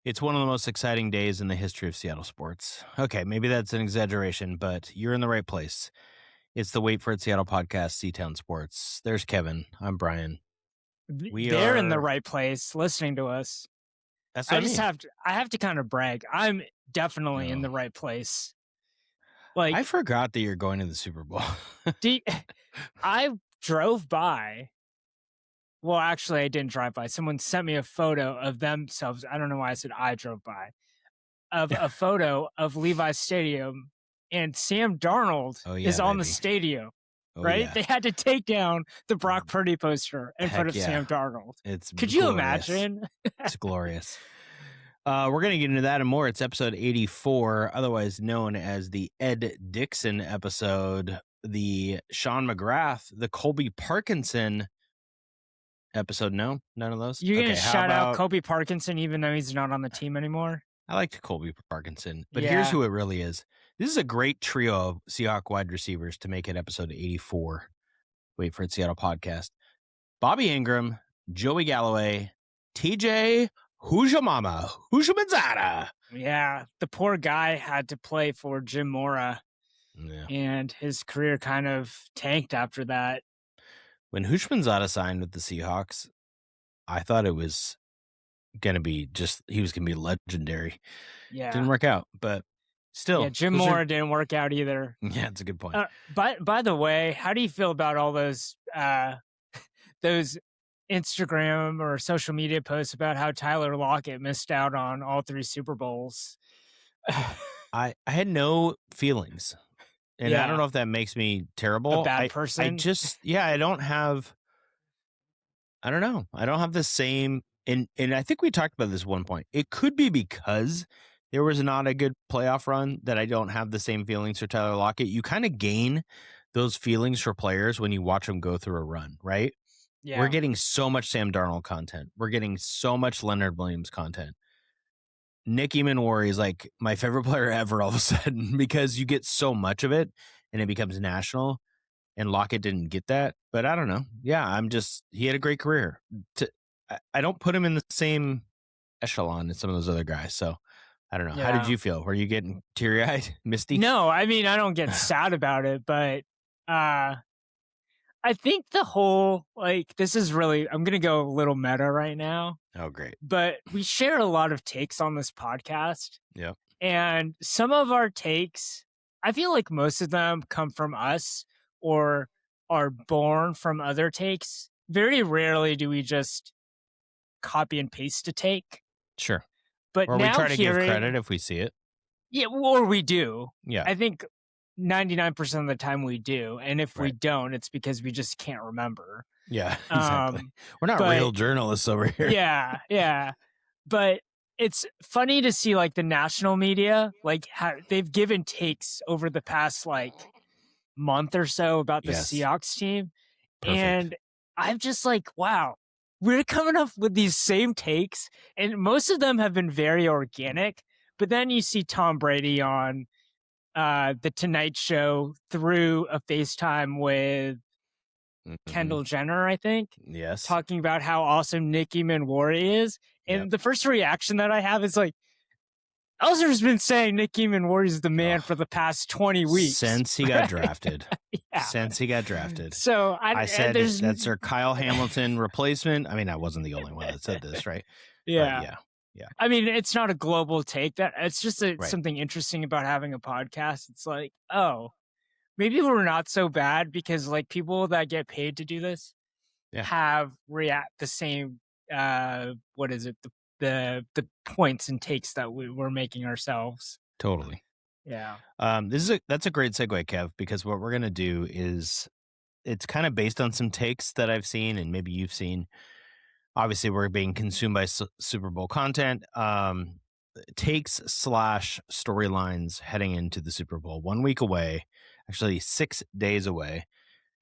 It's one of the most exciting days in the history of Seattle sports. Okay, maybe that's an exaggeration, but you're in the right place. It's the Wait for It Seattle podcast, C-Town Sports. There's Kevin. I'm Brian. We They're in the are. right place listening to us. That's what I mean. I have to kind of brag. I'm definitely in No. the right place. I Like, forgot that you're going to the Super Bowl. I drove by. Well, actually, I didn't drive by. Someone sent me a photo of themselves. I don't know why I said I drove by. Of a photo of Levi's Stadium, and Sam Darnold is on the stadium. Oh, right? yeah. They had to take down the Brock Purdy poster in front of Sam Darnold. Could you imagine? It's glorious. We're going to get into that and more. It's episode 84, otherwise known as the Ed Dixon episode, the Sean McGrath, the Colby Parkinson episode. No, none of those. You're going to shout out Colby Parkinson even though he's not on the team anymore? I liked Colby Parkinson, but here's who it really is. This is a great trio of Seahawks wide receivers to make it episode 84. Wait for It Seattle podcast. Bobby Ingram, Joey Galloway, TJ Hujamazada. Yeah, the poor guy had to play for Jim Mora, and his career kind of tanked after that. When Hujamazada signed with the Seahawks, I thought it was going to be he was going to be legendary. Yeah. Didn't work out, but still. Yeah, Jim Mora didn't work out either. Yeah, it's a good point. By the way, how do you feel about all those Instagram or social media posts about how Tyler Lockett missed out on all 3 Super Bowls? I had no feelings. And I don't know if that makes me terrible. A bad person? I don't have the same. And I think we talked about this one point. It could be because there was not a good playoff run that I don't have the same feelings for Tyler Lockett. You kind of gain those feelings for players when you watch them go through a run, right? Yeah. We're getting so much Sam Darnold content. We're getting so much Leonard Williams content. Nick Eamon is like my favorite player ever all of a sudden because you get so much of it and it becomes national, and Lockett didn't get that. But I don't know. Yeah, he had a great career. I don't put him in the same echelon as some of those other guys. So I don't know. Yeah. How did you feel? Were you getting teary-eyed, misty? No, I mean, I don't get sad about it, but I think the whole, this is really, I'm going to go a little meta right now. Oh, great. But we share a lot of takes on this podcast. Yeah. And some of our takes, I feel like most of them come from us or are born from other takes. Very rarely do we just copy and paste a take. Sure. But or we try to give credit if we see it. Yeah, or we do. Yeah. I think 99% of the time we do. And if we don't, it's because we just can't remember. Yeah, exactly. We're not real journalists over here. Yeah. But it's funny to see the national media, how they've given takes over the past month or so about the Seahawks team. Perfect. And I'm just wow, we're coming up with these same takes, and most of them have been very organic. But then you see Tom Brady on the Tonight Show through a FaceTime with Kendall Jenner, I think. Yes. Talking about how awesome Nick Eamon is. And the first reaction that I have is Elzer's been saying Nick Eamon is the man for the past 20 weeks. Since he got drafted. Yeah. Since he got drafted. So I said that's our Kyle Hamilton replacement. I mean, I wasn't the only one that said this, right? Yeah. Yeah. I mean, it's not a global take. That it's just something interesting about having a podcast. It's maybe we're not so bad because people that get paid to do this have the same the points and takes that we're making ourselves. Totally. Yeah. That's a great segue, Kev, because what we're gonna do is it's kind of based on some takes that I've seen and maybe you've seen. Obviously, we're being consumed by Super Bowl content. Takes / storylines heading into the Super Bowl. 1 week away, actually 6 days away.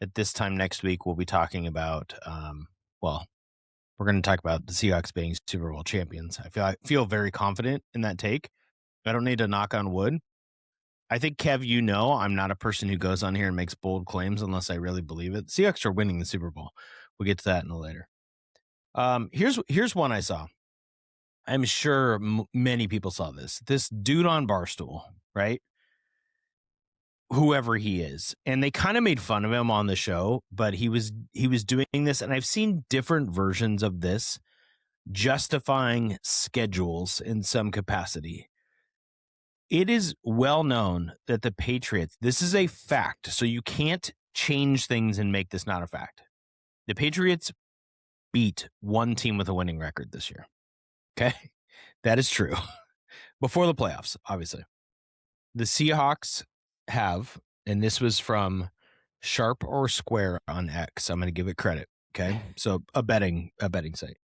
At this time next week, we'll be talking about, we're going to talk about the Seahawks being Super Bowl champions. I feel very confident in that take. I don't need to knock on wood. I think, Kev, I'm not a person who goes on here and makes bold claims unless I really believe it. Seahawks are winning the Super Bowl. We'll get to that in a later. Here's one I saw. I'm sure many people saw this. This dude on Barstool, right? Whoever he is, and they kind of made fun of him on the show, but he was doing this, and I've seen different versions of this justifying schedules in some capacity. It is well known that the Patriots, this is a fact, so you can't change things and make this not a fact. The Patriots beat one team with a winning record this year. Okay? That is true. Before the playoffs, obviously. The Seahawks have, and this was from Sharp or Square on X. I'm going to give it credit. Okay? So a betting site.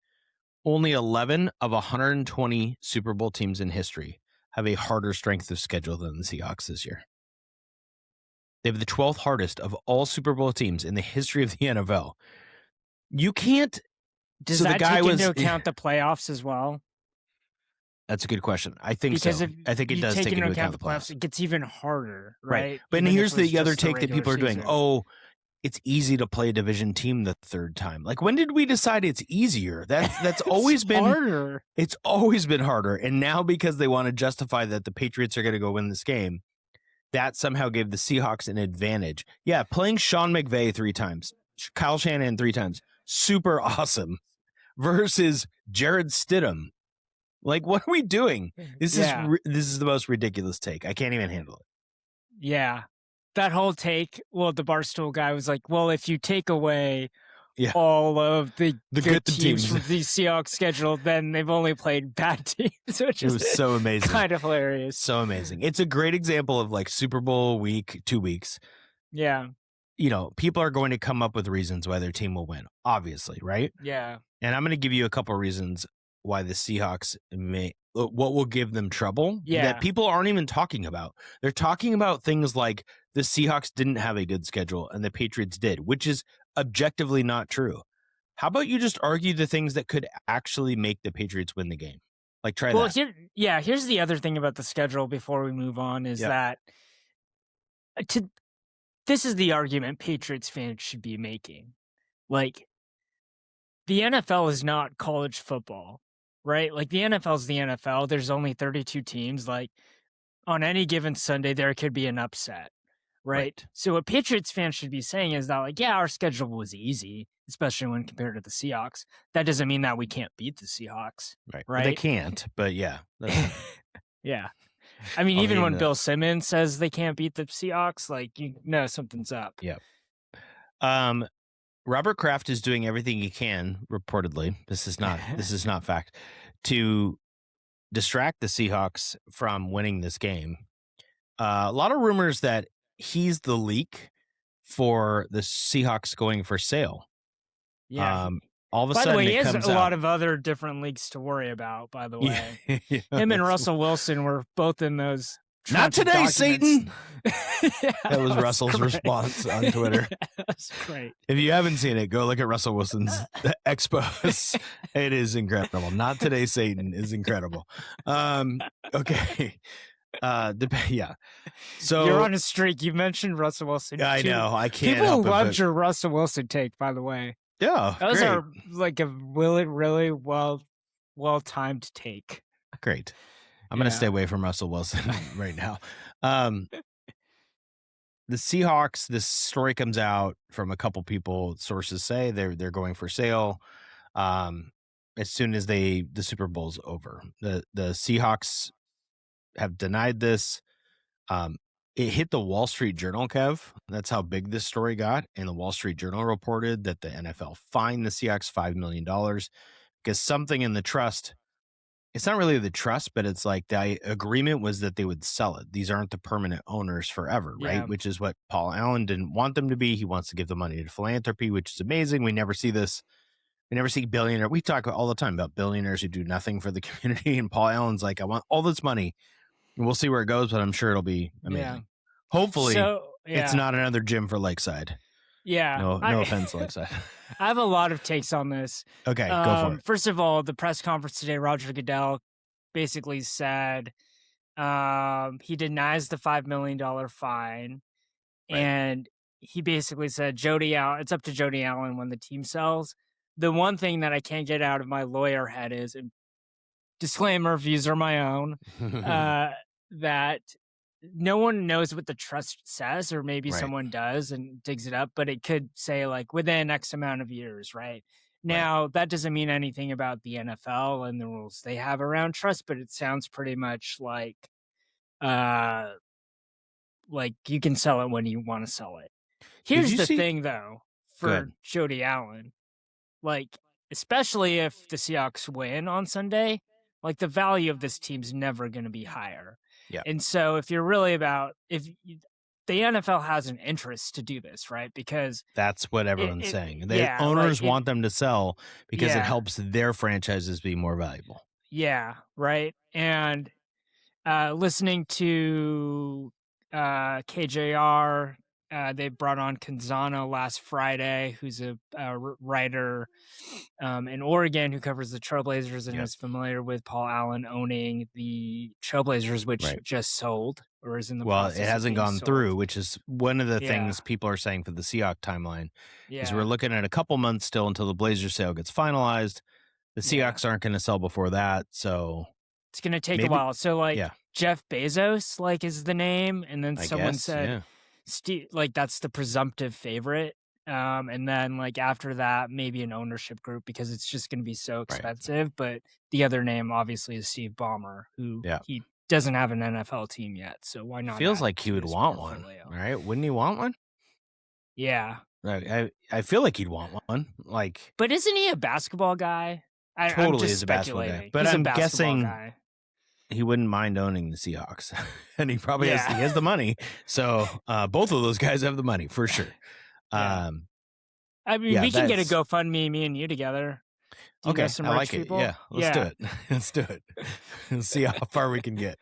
Only 11 of 120 Super Bowl teams in history have a harder strength of schedule than the Seahawks this year. They have the 12th hardest of all Super Bowl teams in the history of the NFL. You can't. Does that take into account the playoffs as well? That's a good question. I think so. I think it does take into account the playoffs. It gets even harder, right? But here's the other take that people are doing. Oh, it's easy to play a division team the third time. Like, when did we decide it's easier? That's always been harder. It's always been harder. And now, because they want to justify that the Patriots are going to go win this game, that somehow gave the Seahawks an advantage. Yeah, playing Sean McVay 3 times, Kyle Shanahan 3 times, super awesome, versus Jared Stidham. Like, what are we doing? This is the most ridiculous take. I can't even handle it. Yeah. That whole take, well, the Barstool guy was like, well, if you take away all of the good teams from the Seahawks schedule, then they've only played bad teams, which it was so amazing. Kind of hilarious. So amazing. It's a great example of like Super Bowl week, 2 weeks. Yeah. People are going to come up with reasons why their team will win, obviously, right? Yeah. And I'm going to give you a couple of reasons why the Seahawks what will give them trouble that people aren't even talking about. They're talking about things like the Seahawks didn't have a good schedule and the Patriots did, which is objectively not true. How about you just argue the things that could actually make the Patriots win the game? Like, try that. Here's the other thing about the schedule before we move on is that this is the argument Patriots fans should be making. Like, the NFL is not college football, right? Like, the NFL is the NFL. There's only 32 teams. Like, on any given Sunday, there could be an upset, right? So what Patriots fans should be saying is that, like, our schedule was easy, especially when compared to the Seahawks. That doesn't mean that we can't beat the Seahawks, right? They can't, but yeah. Yeah. I mean, even when Bill Simmons says they can't beat the Seahawks, like, something's up. Yeah. Robert Kraft is doing everything he can, reportedly. This is not fact, to distract the Seahawks from winning this game. A lot of rumors that he's the leak for the Seahawks going for sale. Yeah. All of a sudden, by the way, he has a lot of other different leagues to worry about, by the way. Him and Russell Wilson were both in those. Not today, documents. Satan. That was Russell's response on Twitter. That's great. If you haven't seen it, go look at Russell Wilson's expose. It is incredible. Not today, Satan is incredible. Okay. So you're on a streak. You mentioned Russell Wilson. I know. I can't. People loved your Russell Wilson take, by the way. Yeah, those are like a really well timed take. Great. I'm going to stay away from Russell Wilson right now. The Seahawks, this story comes out from a couple people. Sources say they're going for sale as soon as the Super Bowl's over. The Seahawks have denied this. It hit the Wall Street Journal, Kev. That's how big this story got. And the Wall Street Journal reported that the NFL fined the Seahawks $5 million because something in the trust. It's not really the trust, but it's like the agreement was that they would sell it. These aren't the permanent owners forever, right? Yeah. Which is what Paul Allen didn't want them to be. He wants to give the money to philanthropy, which is amazing. We never see this. We never see billionaire. We talk all the time about billionaires who do nothing for the community. And Paul Allen's like, I want all this money. And we'll see where it goes, but I'm sure it'll be amazing. Yeah. Hopefully, it's not another gym for Lakeside. Yeah. No offense, Lakeside. I have a lot of takes on this. Okay, go for it. First of all, the press conference today, Roger Goodell basically said he denies the $5 million fine. Right. And he basically said, it's up to Jody Allen when the team sells. The one thing that I can't get out of my lawyer head is, and disclaimer, views are my own, that no one knows what the trust says, or maybe Right. someone does and digs it up, but it could say like within X amount of years, right? Now, that doesn't mean anything about the NFL and the rules they have around trust, but it sounds pretty much uh like you can sell it when you want to sell it. Did Here's you the see? thing though, for Good. Jody Allen, like especially if the Seahawks win on Sunday, like the value of this team's never going to be higher. Yeah. And so if you're really about the NFL has an interest to do this, right? Because That's what everyone's saying. The yeah, owners want them to sell because it yeah, helps their franchises be more valuable. yeah, right. And listening to KJR, they brought on Canzano last Friday, who's a writer in Oregon who covers the Trailblazers and is familiar with Paul Allen owning the Trailblazers, which just sold or is in the process. Well, it hasn't gone sold. through, which is one of the things people are saying for the Seahawks timeline. Is we're looking at a couple months still until the Blazers sale gets finalized. The Seahawks aren't going to sell before that, so it's going to take a while. So Jeff Bezos is the name, and then someone said that's the presumptive favorite. And then after that, maybe an ownership group, because it's just going to be so expensive. Right. But the other name obviously is Steve Ballmer, who he doesn't have an NFL team yet. So why not? Feels like he would want portfolio? One, right? Wouldn't he want one? Yeah. I feel like he'd want one. But isn't he a basketball guy? Totally is a basketball guy. But I'm guessing he wouldn't mind owning the Seahawks. And he probably has the money. So both of those guys have the money for sure. I mean, we can get a GoFundMe, me and you together. Okay, I like it. Yeah, let's do it. Let's do it. And see how far we can get.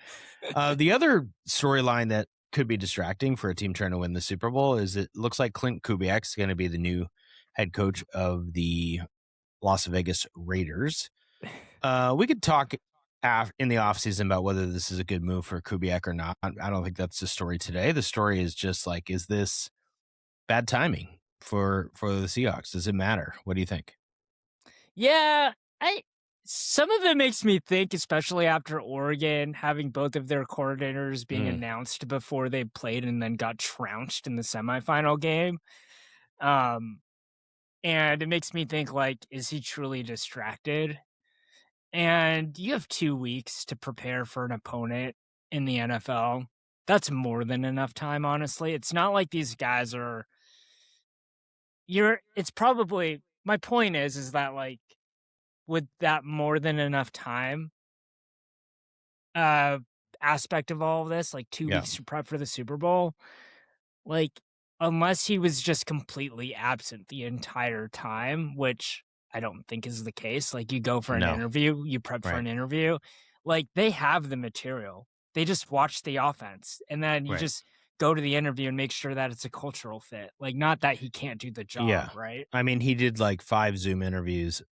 The other storyline that could be distracting for a team trying to win the Super Bowl is it looks like Clint Kubiak is going to be the new head coach of the Las Vegas Raiders. We could talk in the offseason about whether this is a good move for Kubiak or not. I don't think that's the story today. The story is just is this bad timing for the Seahawks? Does it matter? What do you think? Yeah, some of it makes me think, especially after Oregon having both of their coordinators being announced before they played and then got trounced in the semifinal game. And it makes me think, is he truly distracted? And you have 2 weeks to prepare for an opponent in the NFL. That's more than enough time, honestly. It's not like these guys are... It's probably... My point is that, with that more than enough time aspect of all of this, 2 weeks to prep for the Super Bowl, unless he was just completely absent the entire time, which I don't think is the case. You go for an interview, you prep for an interview, they have the material. They just watch the offense, and then you just go to the interview and make sure that it's a cultural fit. Not that he can't do the job, right? I mean, he did 5 Zoom interviews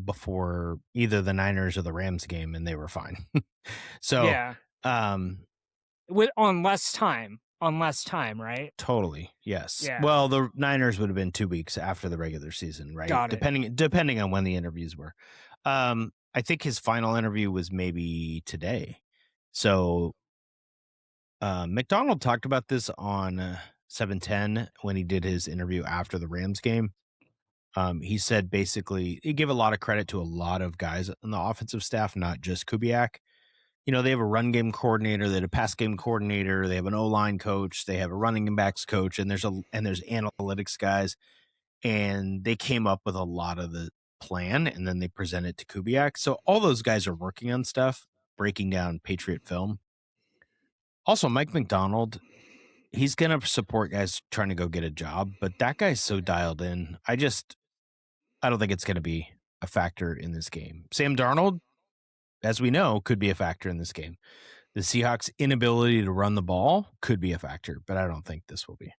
before either the Niners or the Rams game, and they were fine. So, on less time, right? Totally, yes. Yeah. Well, the Niners would have been 2 weeks after the regular season, right? Got it. Depending on when the interviews were. I think his final interview was maybe today. So, McDonald talked about this on 710 when he did his interview after the Rams game. He said basically he gave a lot of credit to a lot of guys on the offensive staff, not just Kubiak. They have a run game coordinator, they have a pass game coordinator, they have an O-line coach, they have a running backs coach, and there's analytics guys, and they came up with a lot of the plan, and then they present it to Kubiak. So all those guys are working on stuff, breaking down Patriot film. Also, Mike McDonald, he's going to support guys trying to go get a job, but that guy's so dialed in. I don't think it's going to be a factor in this game. Sam Darnold, as we know, could be a factor in this game. The Seahawks' inability to run the ball could be a factor, but I don't think this will be.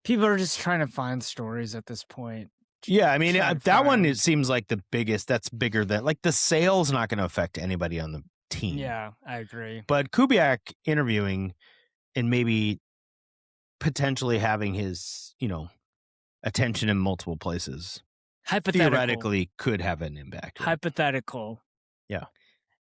People are just trying to find stories at this point. Yeah, I mean, that one, it seems like the biggest. That's bigger than, the sale's not going to affect anybody on the team. Yeah, I agree. But Kubiak interviewing and maybe potentially having his, attention in multiple places. theoretically could have an impact. Right? Hypothetical. Yeah.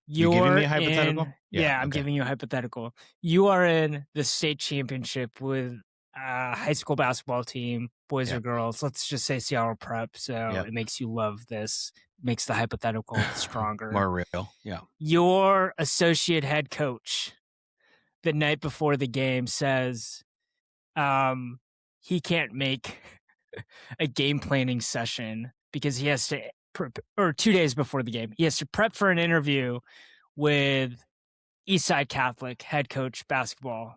You're giving me a hypothetical? Yeah, I'm giving you a hypothetical. You are in the state championship with a high school basketball team, boys or girls. Let's just say Seattle Prep. So it makes you love this, makes the hypothetical stronger. More real. Yeah. Your associate head coach the night before the game says he can't make a game planning session because he has to or 2 days before the game, he has to prep for an interview with Eastside Catholic head coach basketball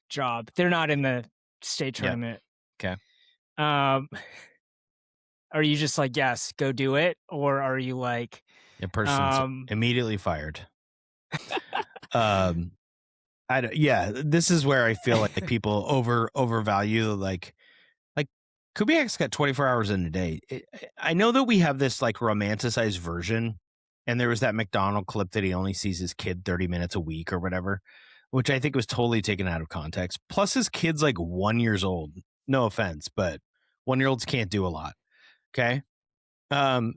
job. They're not in the state tournament. Okay. Are you just like, yes, go do it? Or are you like, a person's immediately fired? This is where I feel like people overvalue like Kubiak's got 24 hours in a day. I know that we have this like romanticized version, and there was that McDonald clip that he only sees his kid 30 minutes a week or whatever, which I think was totally taken out of context. Plus his kid's like 1 year old. No offense, but 1-year-olds can't do a lot. Okay. High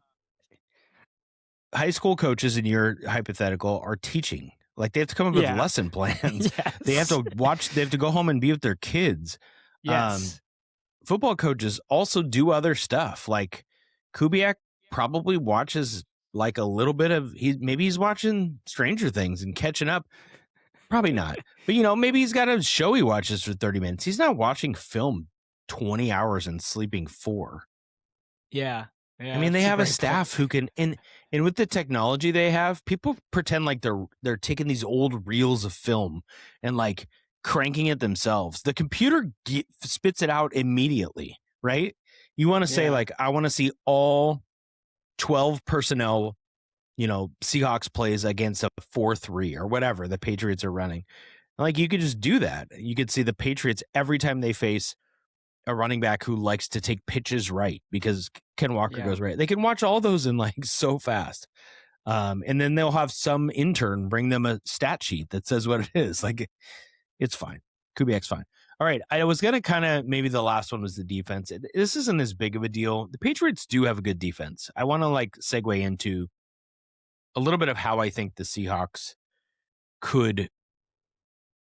school coaches in your hypothetical are teaching. Like they have to come up with lesson plans. Yes. They have to watch, they have to go home and be with their kids. Yes. Football coaches also do other stuff. Like Kubiak probably watches like a little bit of maybe he's watching Stranger Things and catching up. Probably not. But maybe he's got a show he watches for 30 minutes. He's not watching film 20 hours and sleeping 4. Yeah. I mean, they have a staff who can, and with the technology they have, people pretend like they're taking these old reels of film and like cranking it themselves. The computer spits it out immediately, right? You want to say like, I want to see all 12 personnel, Seahawks plays against a 4-3 or whatever the Patriots are running. Like you could just do that. You could see the Patriots every time they face a running back who likes to take pitches right because Ken Walker goes right. They can watch all those in like so fast. And then they'll have some intern bring them a stat sheet that says what it is. Like it's fine. Kubiak's fine. All right. I was going to kind of, maybe the last one was the defense. This isn't as big of a deal. The Patriots do have a good defense. I want to like segue into a little bit of how I think the Seahawks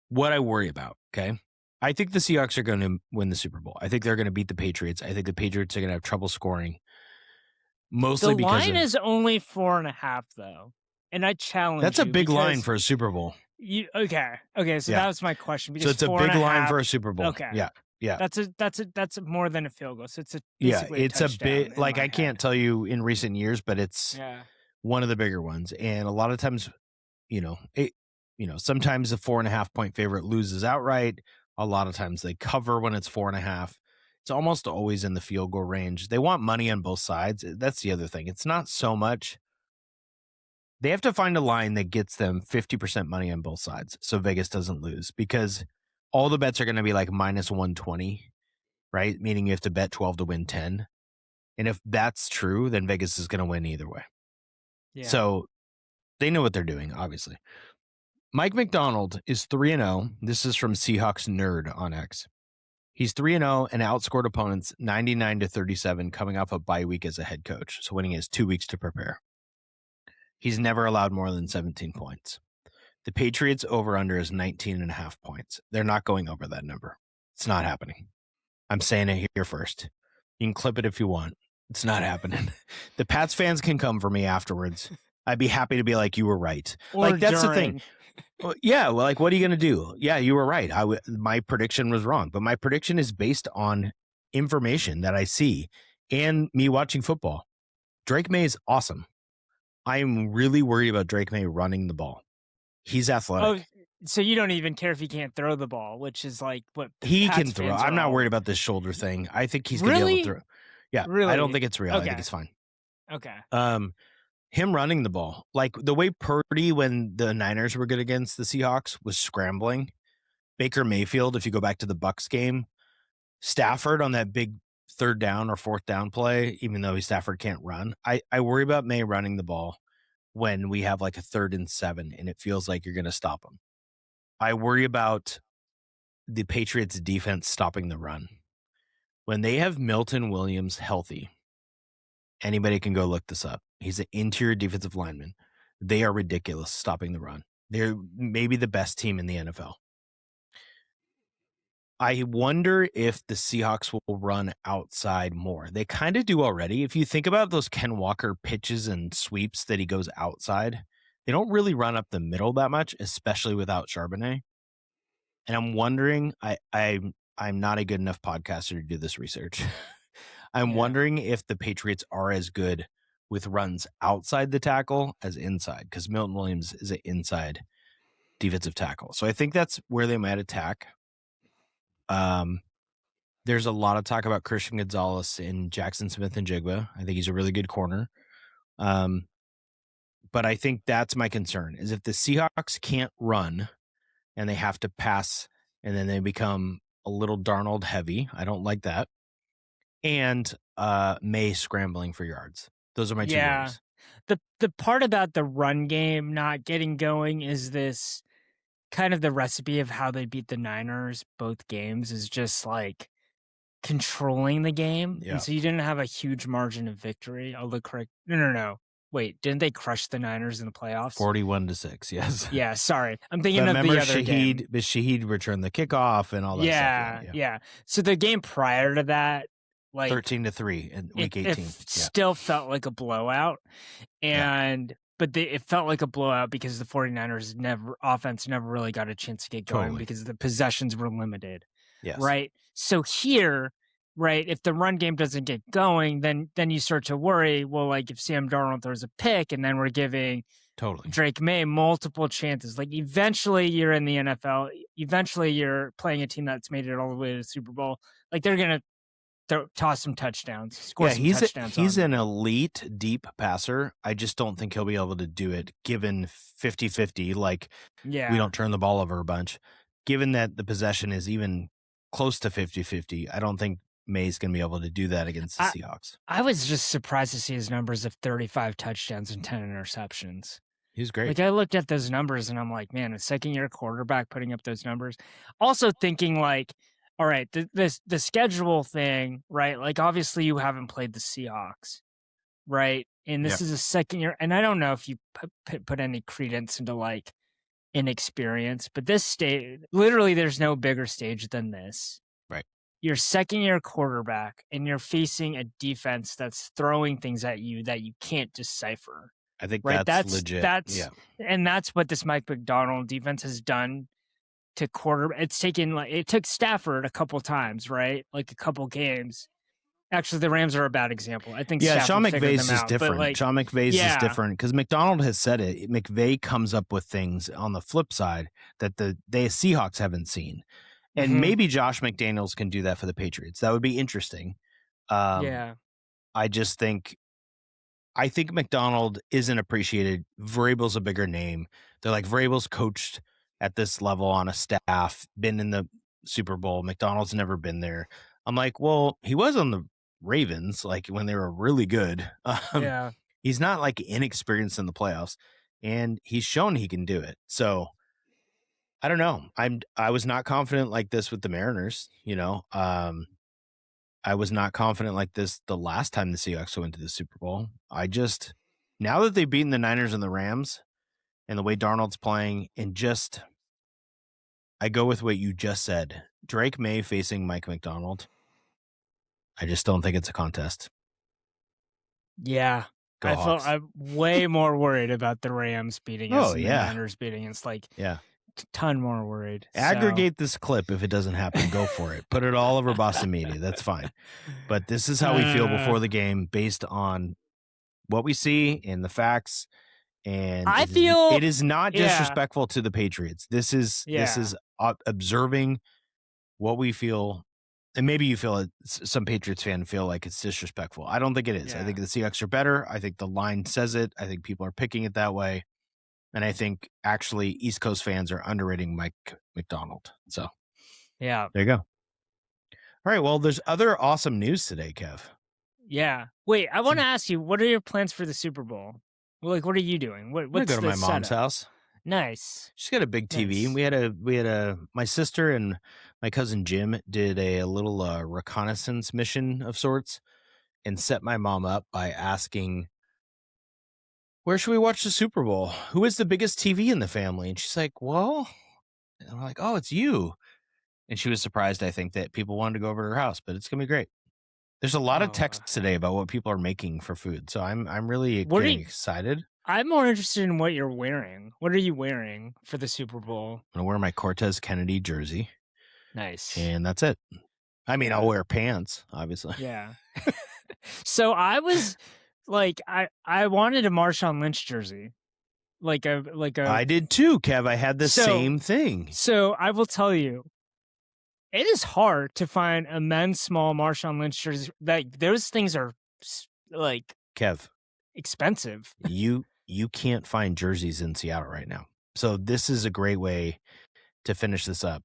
what I worry about. Okay. I think the Seahawks are going to win the Super Bowl. I think they're going to beat the Patriots. I think the Patriots are going to have trouble scoring. Mostly because the line is only 4.5 though. And I challenge that's a big line for a Super Bowl. Okay. So that was my question. Because so it's a big line for a Super Bowl. Okay. Yeah. That's more than a field goal. So it's it's a bit like I can't tell you in recent years, but it's one of the bigger ones. And a lot of times, sometimes the 4.5 point favorite loses outright. A lot of times they cover when it's 4.5. It's almost always in the field goal range. They want money on both sides. That's the other thing. It's not so much. They have to find a line that gets them 50% money on both sides so Vegas doesn't lose, because all the bets are going to be like minus 120, right? Meaning you have to bet 12 to win 10. And if that's true, then Vegas is going to win either way. Yeah. So they know what they're doing, obviously. Mike McDonald is 3-0. This is from Seahawks Nerd on X. He's 3-0 and outscored opponents 99-37 coming off a bye week as a head coach. So winning is 2 weeks to prepare. He's never allowed more than 17 points. The Patriots over-under is 19.5 points. They're not going over that number. It's not happening. I'm saying it here first. You can clip it if you want. It's not happening. The Pats fans can come for me afterwards. I'd be happy to be like, you were right. Or like, that's the thing. Well, like, what are you going to do? Yeah, you were right. My prediction was wrong, but my prediction is based on information that I see and me watching football. Drake May is awesome. I am really worried about Drake May running the ball. He's athletic. Oh, so you don't even care if he can't throw the ball, which is like what he can throw. I'm not worried about this shoulder thing. I think he's going to be able to throw. Yeah, really? I don't think it's real. Okay. I think it's fine. Okay. Him running the ball, like the way Purdy, when the Niners were good against the Seahawks, was scrambling. Baker Mayfield, if you go back to the Bucs game, Stafford on that big 3rd down or 4th down play, even though Stafford can't run. I worry about May running the ball when we have like a 3rd and 7 and it feels like you're going to stop him. I worry about the Patriots defense stopping the run. When they have Milton Williams healthy, Anybody can go look this up. He's an interior defensive lineman. They are ridiculous stopping the run. They're maybe the best team in the NFL. I wonder if the Seahawks will run outside more. They kind of do already. If you think about those Ken Walker pitches and sweeps that he goes outside, they don't really run up the middle that much, especially without Charbonnet. And I'm wondering, I'm not a good enough podcaster to do this research. I'm wondering if the Patriots are as good with runs outside the tackle as inside, because Milton Williams is an inside defensive tackle. So I think that's where they might attack. There's a lot of talk about Christian Gonzalez and Jackson Smith and Jigba. I think he's a really good corner. But I think that's my concern, is if the Seahawks can't run and they have to pass and then they become a little Darnold heavy. I don't like that. And May scrambling for yards. Those are my two worries. The part about the run game not getting going is this kind of the recipe of how they beat the Niners both games is just like controlling the game. Yeah. And so you didn't have a huge margin of victory. I'll look correct. No. Wait, didn't they crush the Niners in the playoffs? 41-6, yes. Yeah, sorry. I'm thinking of the other game. Shaheed returned the kickoff and all that stuff. Yeah. So the game prior to that, like 13-3 in week 18. It still felt like a blowout. But it felt like a blowout because the 49ers offense never really got a chance to get going because the possessions were limited. Yes. Right. So here, right, if the run game doesn't get going, then you start to worry, well, like if Sam Darnold throws a pick and then we're giving Drake May multiple chances, like eventually you're in the NFL, eventually you're playing a team that's made it all the way to the Super Bowl. Like they're going to toss some touchdowns, score some touchdowns. He's an elite deep passer. I just don't think he'll be able to do it given 50-50. Like we don't turn the ball over a bunch. Given that the possession is even close to 50-50, I don't think May's going to be able to do that against the Seahawks. I was just surprised to see his numbers of 35 touchdowns and 10 interceptions. He's great. Like I looked at those numbers and I'm like, man, a second-year quarterback putting up those numbers. Also thinking like, all right, the schedule thing, right? Like obviously you haven't played the Seahawks, right? And this is a second year, and I don't know if you put any credence into like inexperience, but this stage, literally, there's no bigger stage than this. Right. You're second-year quarterback, and you're facing a defense that's throwing things at you that you can't decipher. I think that's legit. And that's what this Mike Macdonald defense has done to it took Stafford a couple times, right? Like a couple games. Actually, the Rams are a bad example. I think Sean McVay's is different. Like, Sean McVay's is different because McDonald has said it. McVay comes up with things on the flip side that the Seahawks haven't seen. And maybe Josh McDaniels can do that for the Patriots. That would be interesting. I think McDonald isn't appreciated. Vrabel's a bigger name. They're like, Vrabel's coached at this level on a staff, been in the Super Bowl. McDonald's never been there. I'm like, well, he was on the Ravens, like when they were really good. He's not like inexperienced in the playoffs, and he's shown he can do it. So I don't know. I was not confident like this with the Mariners. I was not confident like this the last time the Seahawks went to the Super Bowl. Now that they've beaten the Niners and the Rams, and the way Darnold's playing, and I go with what you just said. Drake May facing Mike Macdonald. I just don't think it's a contest. Yeah. I'm way more worried about the Rams beating us than the Niners beating us. Like, a ton more worried. Aggregate this clip if it doesn't happen. Go for it. Put it all over Boston media. That's fine. But this is how we feel before the game based on what we see and the facts. And it is not disrespectful to the Patriots. This is observing what we feel, and maybe you feel it, some Patriots fan feel like it's disrespectful. I don't think it is. I think the Seahawks are better. I think the line says it. I think people are picking it that way, and I think actually East Coast fans are underrating Mike Macdonald. So there you go. All right. Well, there's other awesome news today, Kev. Yeah. Wait, I want to ask you, what are your plans for the Super Bowl? Well, like, what are you doing? What's I'm gonna go to my mom's house. Nice. She's got a big TV. Nice. We had my sister and my cousin Jim did a little reconnaissance mission of sorts, and set my mom up by asking, where should we watch the Super Bowl? Who is the biggest TV in the family? And she's like, well, and I'm like, oh, it's you. And she was surprised, I think, that people wanted to go over to her house, but it's going to be great. There's a lot of texts today about what people are making for food. So I'm really getting excited. I'm more interested in what you're wearing. What are you wearing for the Super Bowl? I'm going to wear my Cortez Kennedy jersey. Nice. And that's it. I mean, I'll wear pants, obviously. Yeah. So I was like, I wanted a Marshawn Lynch jersey. Like a I did too, Kev. I had the same thing. So I will tell you, it is hard to find a men's small Marshawn Lynch jersey. Like those things are like Kev expensive. You can't find jerseys in Seattle right now. So this is a great way to finish this up.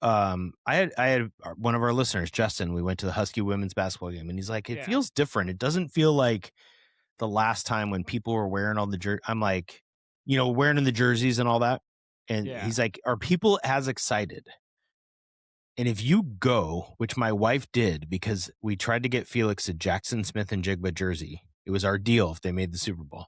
I had one of our listeners, Justin. We went to the Husky women's basketball game, and he's like, it feels different. It doesn't feel like the last time when people were wearing all the jerseys. I'm like, wearing the jerseys and all that. And he's like, are people as excited? And if you go, which my wife did, because we tried to get Felix a Jackson Smith and Jigba jersey. It was our deal if they made the Super Bowl.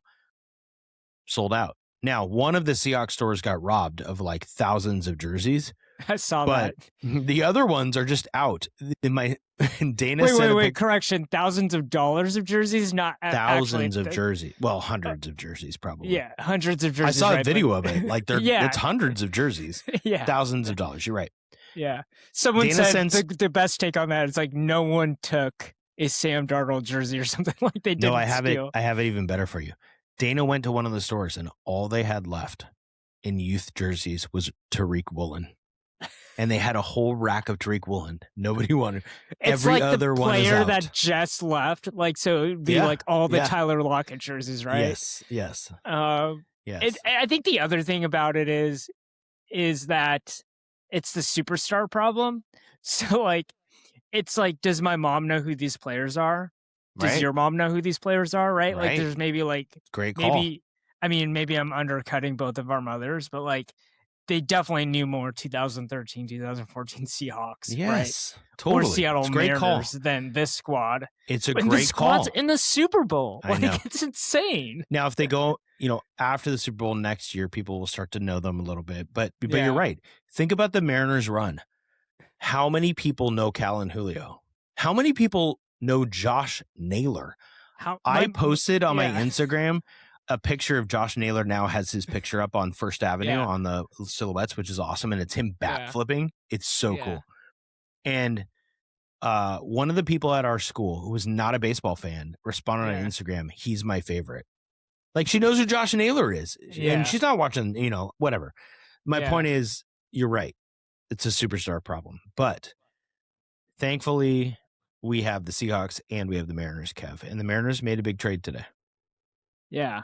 Sold out. Now, one of the Seahawks stores got robbed of like thousands of jerseys. I saw but that. The other ones are just out. Dana said, wait, correction. Thousands of dollars of jerseys, not thousands of jerseys. Well, hundreds of jerseys, probably. Yeah, hundreds of jerseys. I saw a video of it. Like it's hundreds of jerseys. Yeah. Thousands of dollars. You're right. Yeah. Someone said the best take on that is like no one took a Sam Darnold jersey or something like they did. No, I have it even better for you. Dana went to one of the stores and all they had left in youth jerseys was Tariq Woolen. And they had a whole rack of Tariq Woolen. Nobody wanted. It's every like other the one is player out. That just left. Like so, it'd be like all the Tyler Lockett jerseys, right? Yes. Yes. I think the other thing about it is that it's the superstar problem. So like, it's like, does my mom know who these players are? Does your mom know who these players are? Right? Like, there's maybe like great call. Maybe I'm undercutting both of our mothers, but like. They definitely knew more 2013, 2014 Seahawks, yes, right? Totally. Or Seattle Mariners than this squad. It's a great call. Squad's in the Super Bowl. I know. It's insane. Now, if they go, after the Super Bowl next year, people will start to know them a little bit. But you're right. Think about the Mariners run. How many people know Cal and Julio? How many people know Josh Naylor? I posted on my Instagram a picture of Josh Naylor. Now has his picture up on First Avenue on the silhouettes, which is awesome. And it's him bat flipping. It's so cool. And one of the people at our school who was not a baseball fan responded on Instagram. He's my favorite. Like she knows who Josh Naylor is and she's not watching, whatever. My point is you're right. It's a superstar problem, but thankfully we have the Seahawks and we have the Mariners, Kev, and the Mariners made a big trade today. Yeah.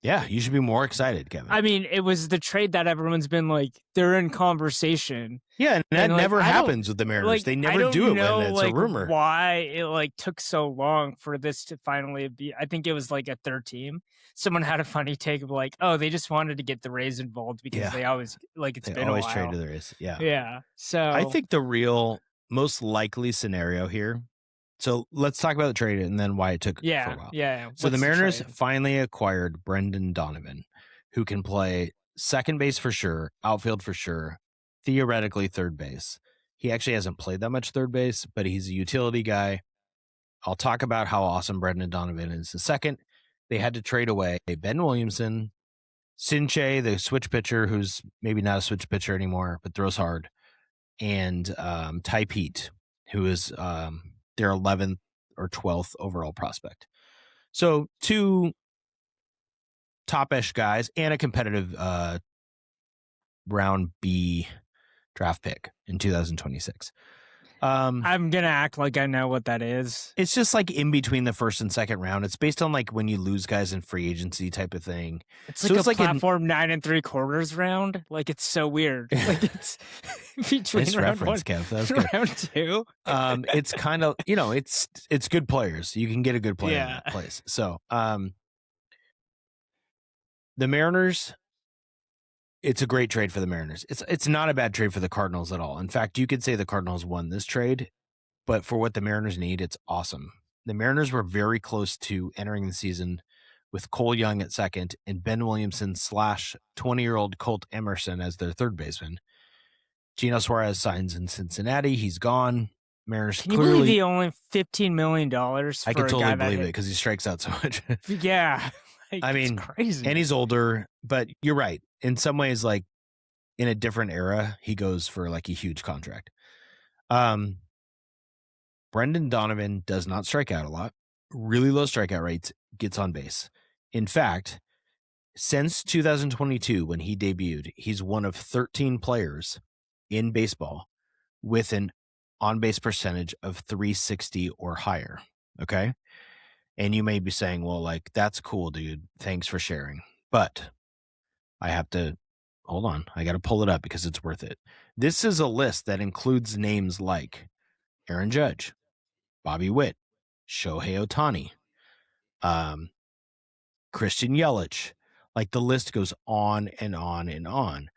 Yeah, you should be more excited, Kevin. I mean, it was the trade that everyone's been like, they're in conversation. Yeah, and that never happens with the Mariners. Like, they never do it when it's a rumor. Why it took so long for this to finally be? I think it was like a third team. Someone had a funny take of like, oh, they just wanted to get the Rays involved because they always been always a while. traded the Rays. Yeah, yeah. So I think the real most likely scenario here. So let's talk about the trade and then why it took for a while. Yeah. So the Mariners finally acquired Brendan Donovan, who can play second base for sure, outfield for sure, theoretically third base. He actually hasn't played that much third base, but he's a utility guy. I'll talk about how awesome Brendan Donovan is in a second. They had to trade away Ben Williamson, Sinche, the switch pitcher, who's maybe not a switch pitcher anymore, but throws hard, and Ty Pete, who is their 11th or 12th overall prospect. So two top-ish guys and a competitive round B draft pick in 2026. I'm going to act like I know what that is. It's just like in between the first and second round. It's based on like when you lose guys in free agency type of thing. It's like a platform 9 3/4 round. Like it's so weird. Like it's between nice round reference, 1 Kev. That was good. round 2. It's kind of, it's good players. You can get a good player in that place. So the Mariners, it's a great trade for the Mariners. It's not a bad trade for the Cardinals at all. In fact, you could say the Cardinals won this trade, but for what the Mariners need, it's awesome. the Mariners were very close to entering the season with Cole Young at second and Ben Williamson / 20-year-old Colt Emerson as their third baseman. Gino Suarez signs in Cincinnati. He's gone. Mariners Can you clearly. believe he only $15 million for I can a totally guy believe that it because he strikes out so much. Yeah. Like, I mean, it's crazy. And he's older, but you're right. In some ways, like in a different era, he goes for like a huge contract. Brendan Donovan does not strike out a lot. Really low strikeout rates, gets on base. In fact, since 2022, when he debuted, he's one of 13 players in baseball with an on-base percentage of 360 or higher. Okay. And you may be saying, well, like, that's cool, dude. Thanks for sharing. But I have to hold on. I got to pull it up because it's worth it. This is a list that includes names like Aaron Judge, Bobby Witt, Shohei Ohtani, Christian Yelich. Like the list goes on and on and on.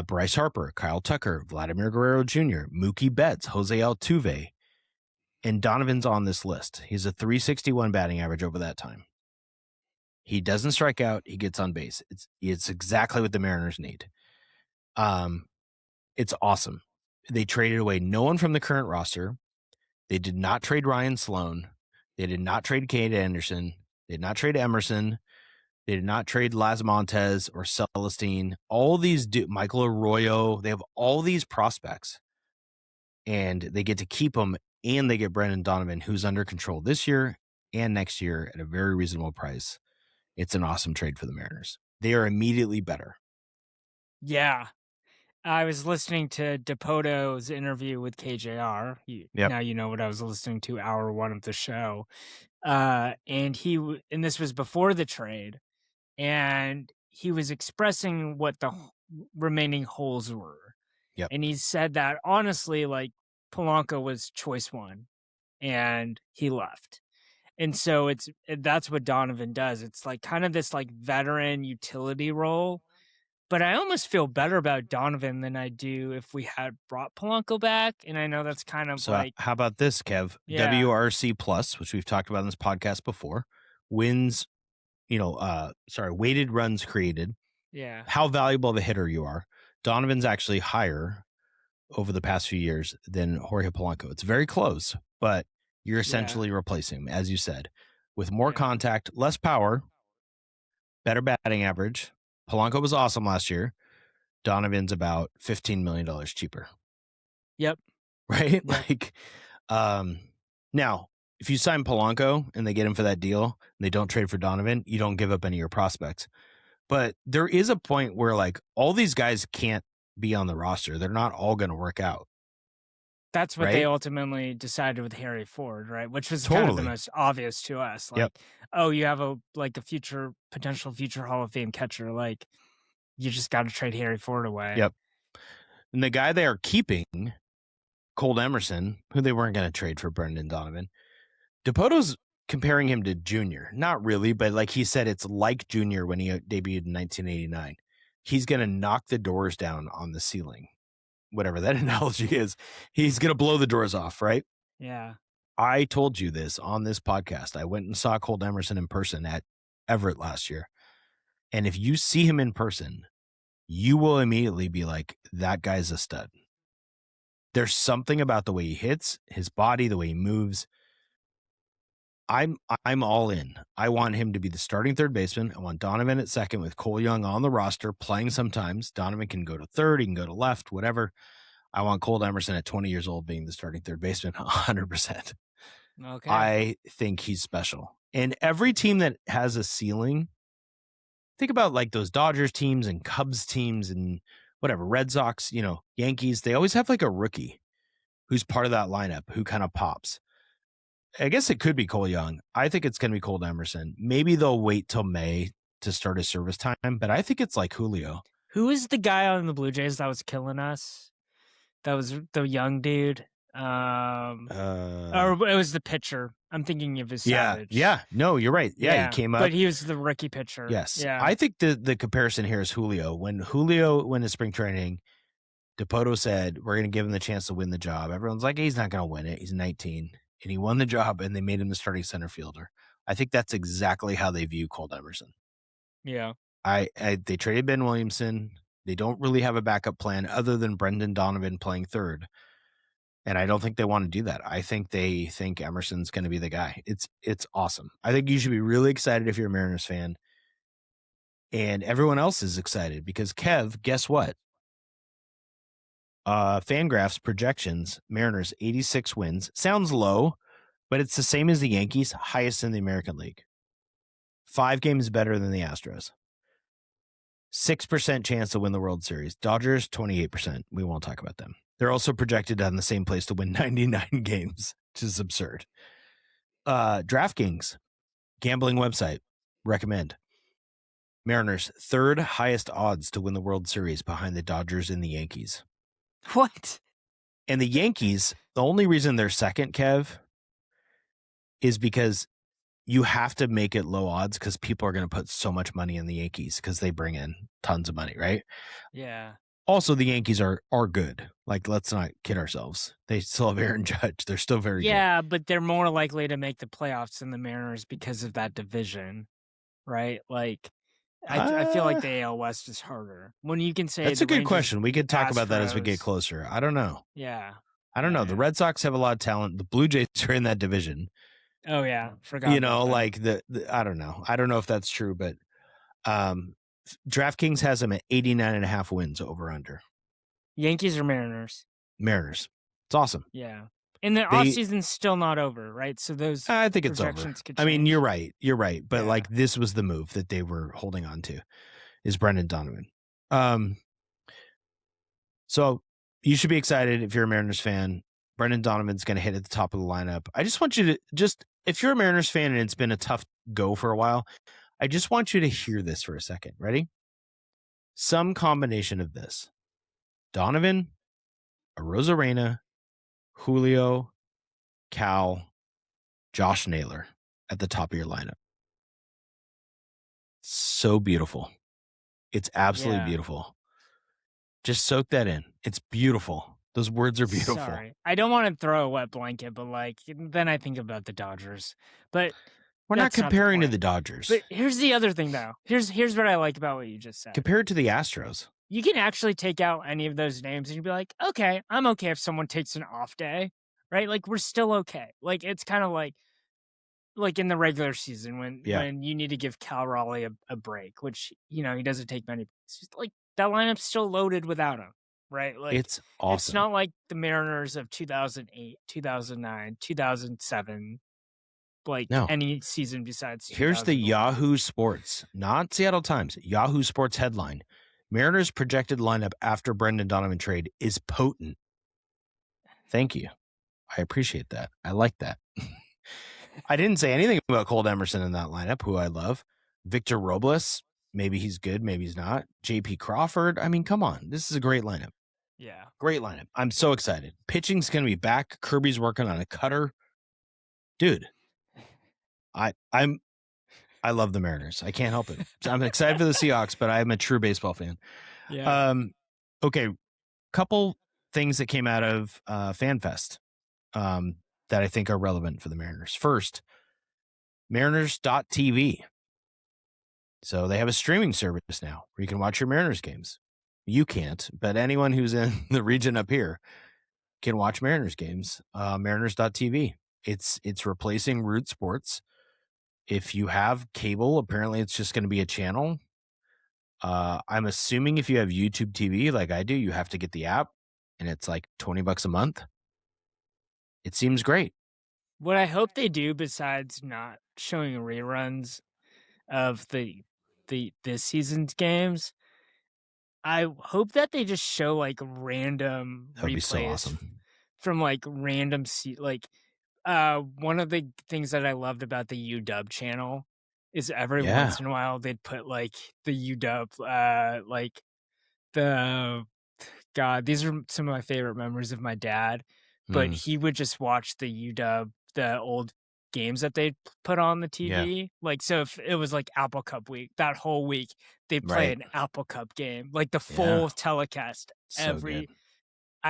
Bryce Harper, Kyle Tucker, Vladimir Guerrero Jr., Mookie Betts, Jose Altuve, and Donovan's on this list. He's a 361 batting average over that time. He doesn't strike out. He gets on base. It's exactly what the Mariners need. It's awesome. They traded away no one from the current roster. They did not trade Ryan Sloan. They did not trade Cade Anderson. They did not trade Emerson. They did not trade Las Montes or Celestine. All these Michael Arroyo. They have all these prospects, and they get to keep them. And they get Brendan Donovan, who's under control this year and next year at a very reasonable price. It's an awesome trade for the Mariners. They are immediately better. Yeah. I was listening to DePoto's interview with KJR. Now you know what I was listening to, hour one of the show. And this was before the trade. And he was expressing what the remaining holes were. Yep. And he said that, honestly, like, Polanco was choice one. And he left. And so that's what Donovan does. It's like kind of this like veteran utility role. But I almost feel better about Donovan than I do if we had brought Polanco back. And I know that's kind of so how about this, Kev? Yeah. WRC Plus, which we've talked about in this podcast before, weighted runs created. Yeah. How valuable of a hitter you are. Donovan's actually higher over the past few years than Jorge Polanco. It's very close, but you're essentially replacing him, as you said, with more contact, less power, better batting average. Polanco was awesome last year. Donovan's about $15 million cheaper. Yep. Right? Yep. Like, now, if you sign Polanco and they get him for that deal, and they don't trade for Donovan, you don't give up any of your prospects. But there is a point where, like, all these guys can't be on the roster. They're not all going to work out. That's what they ultimately decided with Harry Ford, right? Which was kind of the most obvious to us. Like, oh, you have a potential future Hall of Fame catcher. Like, you just got to trade Harry Ford away. Yep. And the guy they are keeping, Colt Emerson, who they weren't going to trade for Brendan Donovan, DePoto's comparing him to Junior. Not really, but like he said, it's like Junior when he debuted in 1989. He's going to knock the doors down on the ceiling. Whatever that analogy is, he's going to blow the doors off, right? Yeah. I told you this on this podcast. I went and saw Colt Emerson in person at Everett last year. And if you see him in person, you will immediately be like, that guy's a stud. There's something about the way he hits, his body, the way he moves. I'm all in. I want him to be the starting third baseman. I want Donovan at second with Cole Young on the roster playing sometimes. Donovan can go to third. He can go to left, whatever. I want Colt Emerson at 20 years old being the starting third baseman 100%. Okay. I think he's special. And every team that has a ceiling, think about like those Dodgers teams and Cubs teams and whatever, Red Sox, Yankees, they always have like a rookie who's part of that lineup who kind of pops. I guess it could be Cole Young. I think it's going to be Colt Emerson. Maybe they'll wait till May to start his service time, but I think it's like Julio. Who is the guy on the Blue Jays that was killing us? That was the young dude. Or it was the pitcher. I'm thinking of his Savage. Yeah. No, you're right. Yeah, he came up. But he was the rookie pitcher. Yes. Yeah. I think the comparison here is Julio. When Julio went to spring training, DePoto said, we're going to give him the chance to win the job. Everyone's like, he's not going to win it. He's 19. and he won the job, and they made him the starting center fielder. I think that's exactly how they view Colt Emerson. Yeah. They traded Ben Williamson. They don't really have a backup plan other than Brendan Donovan playing third. And I don't think they want to do that. I think they think Emerson's going to be the guy. It's awesome. I think you should be really excited if you're a Mariners fan. And everyone else is excited because Kev, guess what? Fangraphs projections, Mariners 86 wins. Sounds low, but it's the same as the Yankees, highest in the American League. 5 games better than the Astros. 6% chance to win the World Series. Dodgers, 28%. We won't talk about them. They're also projected on the same place to win 99 games, which is absurd. DraftKings, gambling website, recommend. Mariners, 3rd highest odds to win the World Series behind the Dodgers and the Yankees. What? And the Yankees, the only reason they're second, Kev, is because you have to make it low odds because people are going to put so much money in the Yankees because they bring in tons of money, right? Yeah. Also, the Yankees are good. Like, let's not kid ourselves. They still have Aaron Judge. They're still very good. Yeah, but they're more likely to make the playoffs than the Mariners because of that division, right? Like, I feel like the AL West is harder. When you can say that's the a good Rangers, question. We could talk about that as we get Astros. closer. I don't know. Yeah. I don't know. The Red Sox have a lot of talent. The Blue Jays are in that division. Oh yeah, forgot. You know, about that. like the I don't know. I don't know if that's true, but DraftKings has them at 89.5 wins over under. Yankees or Mariners? Mariners. It's awesome. Yeah. And the offseason's still not over, right? So those I think it's over. could I mean, change. you're right. You're right. But Yeah. like this was the move that they were holding on to is Brendan Donovan. So you should be excited if you're a Mariners fan. Brendan Donovan's going to hit at the top of the lineup. I just want you to if you're a Mariners fan and it's been a tough go for a while, I just want you to hear this for a second. Ready? Some combination of this. Donovan, Arozarena, Julio, Cal, Josh Naylor at the top of your lineup. So beautiful. It's absolutely beautiful. Just soak that in. It's beautiful. Those words are beautiful. Sorry. I don't want to throw a wet blanket, but like then I think about the Dodgers. But we're not comparing to the Dodgers. But here's the other thing though. Here's what I like about what you just said. Compare it to the Astros. You can actually take out any of those names and you'd be like, okay, I'm okay if someone takes an off day, right? Like we're still okay. Like it's kind of like in the regular season when you need to give Cal Raleigh a break, which he doesn't take many breaks. Like that lineup's still loaded without him, right? Like it's awesome. It's not like the Mariners of 2008, 2009, 2007. Like any season besides. Here's the Yahoo Sports, not Seattle Times, Yahoo Sports headline. Mariners projected lineup after Brendan Donovan trade is potent. Thank you. I appreciate that. I like that. I didn't say anything about Colt Emerson in that lineup, who I love. Victor Robles, maybe he's good, maybe he's not. JP Crawford. I mean, come on. This is a great lineup. Yeah. Great lineup. I'm so excited. Pitching's going to be back. Kirby's working on a cutter. Dude, I love the Mariners. I can't help it. I'm excited for the Seahawks, but I'm a true baseball fan. Yeah. Okay. Couple things that came out of FanFest that I think are relevant for the Mariners. First, Mariners.tv. So they have a streaming service now where you can watch your Mariners games. You can't, but anyone who's in the region up here can watch Mariners games. Mariners.tv. It's replacing Root Sports. If you have cable, apparently it's just going to be a channel. I'm assuming if you have YouTube TV like I do, you have to get the app, and it's like $20 a month. It seems great. What I hope they do, besides not showing reruns of this season's games, I hope that they just show like random That'd replays be so awesome. From like random one of the things that I loved about the UW channel is every once in a while they'd put like the UW like the God, these are some of my favorite memories of my dad. But he would just watch the UW, the old games that they put on the TV. Yeah. Like, so if it was like Apple Cup week, that whole week, they play an Apple Cup game, like the full telecast.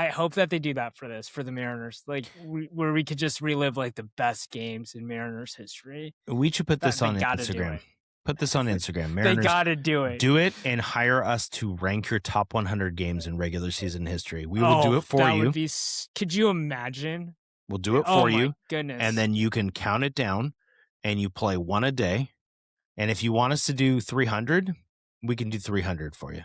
I hope that they do that for the Mariners, like where we could just relive like the best games in Mariners history. We should put this They on gotta do Instagram. it. Put this on Instagram. They Mariners, gotta do it. do it and hire us to rank your top 100 games in regular season history. We will do it for that you. Would be, could you imagine? We'll do it for you. Goodness. And then you can count it down and you play one a day. And if you want us to do 300, we can do 300 for you.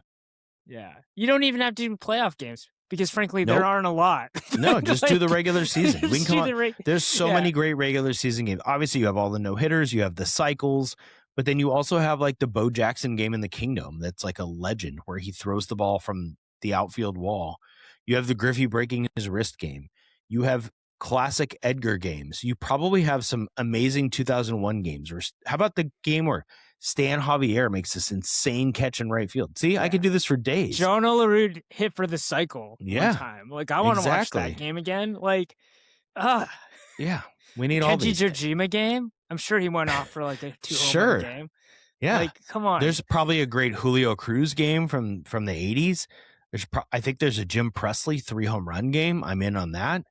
Yeah. You don't even have to do playoff games because frankly, Nope. there aren't a lot. No, just do the regular season. We can come on. There's so many great regular season games. Obviously, you have all the no-hitters, you have the cycles, but then you also have like the Bo Jackson game in the Kingdom. That's like a legend where he throws the ball from the outfield wall. You have the Griffey breaking his wrist game. You have classic Edgar games. You probably have some amazing 2001 games. Or how about the game where Stan Javier makes this insane catch in right field? See, I could do this for days. John Olerud hit for the cycle one time. Like, I want to watch that game again. Like, yeah, we need all these. Kenji Jojima game. I'm sure he went off for like a 2-home game. Yeah, like, come on. There's probably a great Julio Cruz game from the 80s. I think there's a Jim Presley 3-home run game. I'm in on that.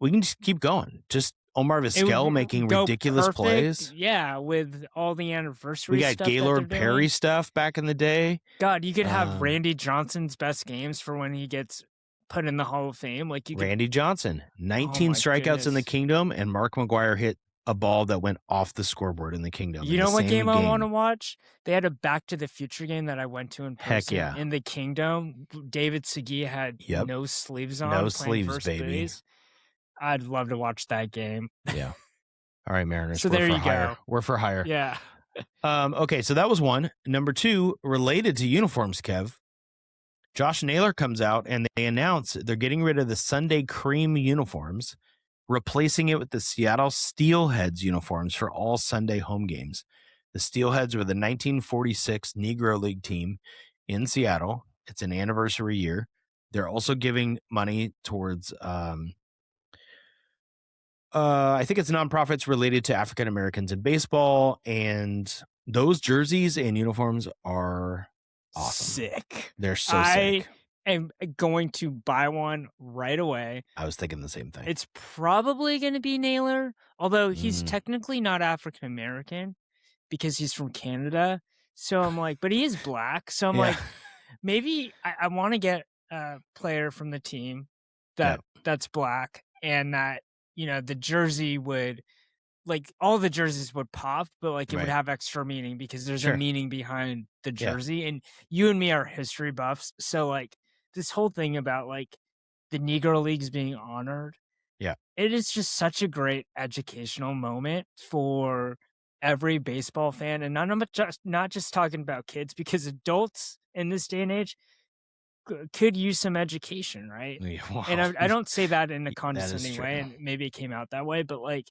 We can just keep going. Just Omar Vizquel making ridiculous plays. Yeah, with all the anniversary stuff. We got Gaylord Perry stuff back in the day. God, you could have Randy Johnson's best games for when he gets put in the Hall of Fame. Like Randy Johnson, 19 strikeouts in the Kingdom, and Mark McGwire hit a ball that went off the scoreboard in the Kingdom. You know what game I want to watch? They had a Back to the Future game that I went to in person. Heck yeah. In the Kingdom. David Segui had no sleeves on. No sleeves, baby. Base. I'd love to watch that game. Yeah. All right, Mariners. So there you go. We're for hire. Yeah. Okay, so that was one. Number two, related to uniforms, Kev. Josh Naylor comes out and they announce they're getting rid of the Sunday cream uniforms, replacing it with the Seattle Steelheads uniforms for all Sunday home games. The Steelheads were the 1946 Negro League team in Seattle. It's an anniversary year. They're also giving money towards I think it's nonprofits related to African Americans in baseball, and those jerseys and uniforms are awesome. Sick. They're so sick. I am going to buy one right away. I was thinking the same thing. It's probably going to be Naylor, although he's technically not African American because he's from Canada. So I'm like, but he is black. So I'm like, maybe I want to get a player from the team that's black and that, you know, the jersey would, like, all the jerseys would pop, but like it would have extra meaning because there's a meaning behind the jersey. And you and me are history buffs. So like this whole thing about like the Negro Leagues being honored. Yeah. It is just such a great educational moment for every baseball fan. And not just talking about kids, because adults in this day and age could use some education, right? Wow. And I don't say that in a condescending way, and maybe it came out that way, but like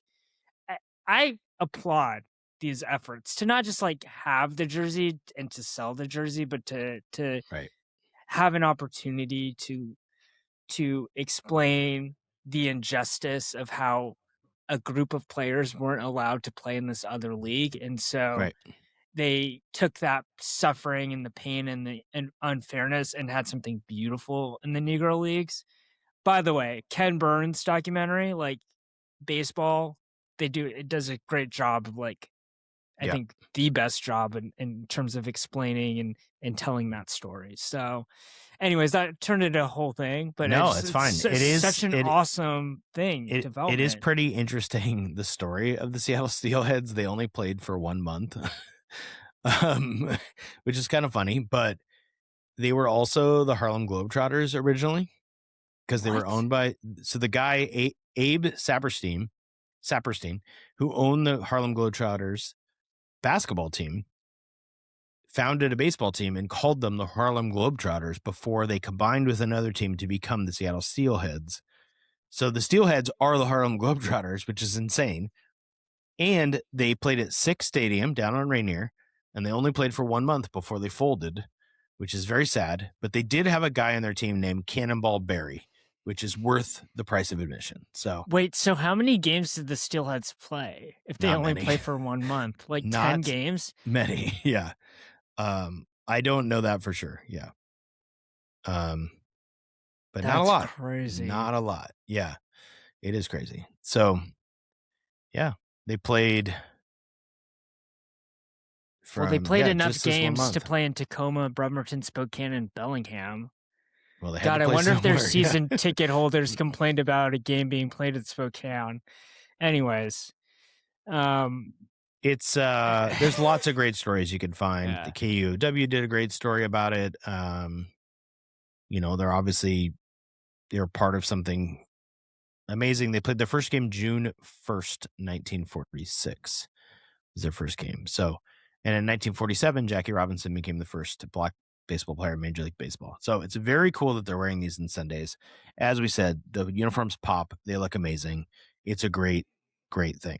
I applaud these efforts to not just like have the jersey and to sell the jersey, but to have an opportunity to explain the injustice of how a group of players weren't allowed to play in this other league. And so they took that suffering and the pain and the unfairness and had something beautiful in the Negro Leagues. By the way, Ken Burns documentary, like baseball, it does a great job of like, I think the best job in terms of explaining and telling that story. So anyways, that turned into a whole thing, but no, it's fine. It is such an awesome thing. It is pretty interesting. The story of the Seattle Steelheads, they only played for 1 month. Which is kind of funny, but they were also the Harlem Globetrotters originally because they were owned by, so the guy Abe Saperstein, who owned the Harlem Globetrotters basketball team, founded a baseball team and called them the Harlem Globetrotters before they combined with another team to become the Seattle Steelheads. So the Steelheads are the Harlem Globetrotters, which is insane. And they played at Sick Stadium down on Rainier, and they only played for 1 month before they folded, which is very sad. But they did have a guy on their team named Cannonball Barry, which is worth the price of admission. So wait, so how many games did the Steelheads play if they only play for 1 month? Like 10 games? Many, yeah. I don't know that for sure. Yeah. but That's not a lot. crazy. Not a lot. Yeah, it is crazy. So, yeah, they played. They played enough just this 1 games to month. play in Tacoma, Bremerton, Spokane, and Bellingham. Well, they had God, to I play wonder if their somewhere, season ticket holders complained about a game being played at Spokane. Anyways, it's there's lots of great stories you can find. Yeah. The KUOW did a great story about it. They're part of something amazing. They played their first game June 1st, 1946. Was their first game. So, and in 1947, Jackie Robinson became the first Black baseball player in Major League Baseball. So it's very cool that they're wearing these on Sundays. As we said, the uniforms pop. They look amazing. It's a great, great thing.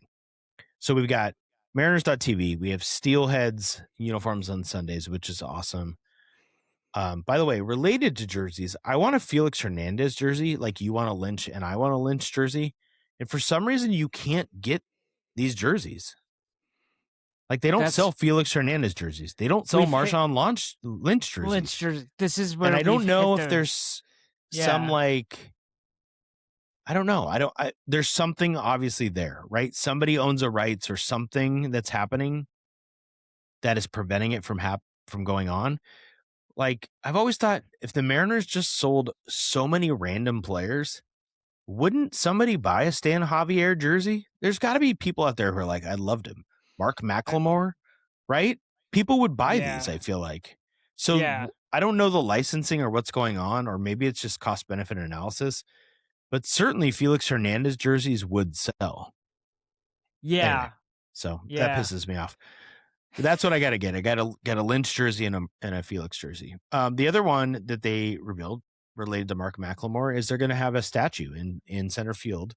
So we've got Mariners.tv. We have Steelheads uniforms on Sundays, which is awesome. By the way, related to jerseys, I want a Felix Hernandez jersey, like you want a Lynch and I want a Lynch jersey. And for some reason, you can't get these jerseys. Like they don't sell Felix Hernandez jerseys. They don't sell Marshawn Lynch jerseys. This is where and I don't know if there's some like, I don't know. There's something obviously there, right? Somebody owns the rights or something that's happening that is preventing it from going on. Like I've always thought if the Mariners just sold so many random players, wouldn't somebody buy a Stan Javier jersey? There's got to be people out there who are like, I loved him. Mark McLemore, right? People would buy these, I feel like. So I don't know the licensing or what's going on, or maybe it's just cost benefit analysis, but certainly Felix Hernandez jerseys would sell. Yeah. Anyway, so that pisses me off. But that's what I got to get. I got a Lynch jersey and a Felix jersey. The other one that they revealed related to Mark McLemore is they're going to have a statue in center field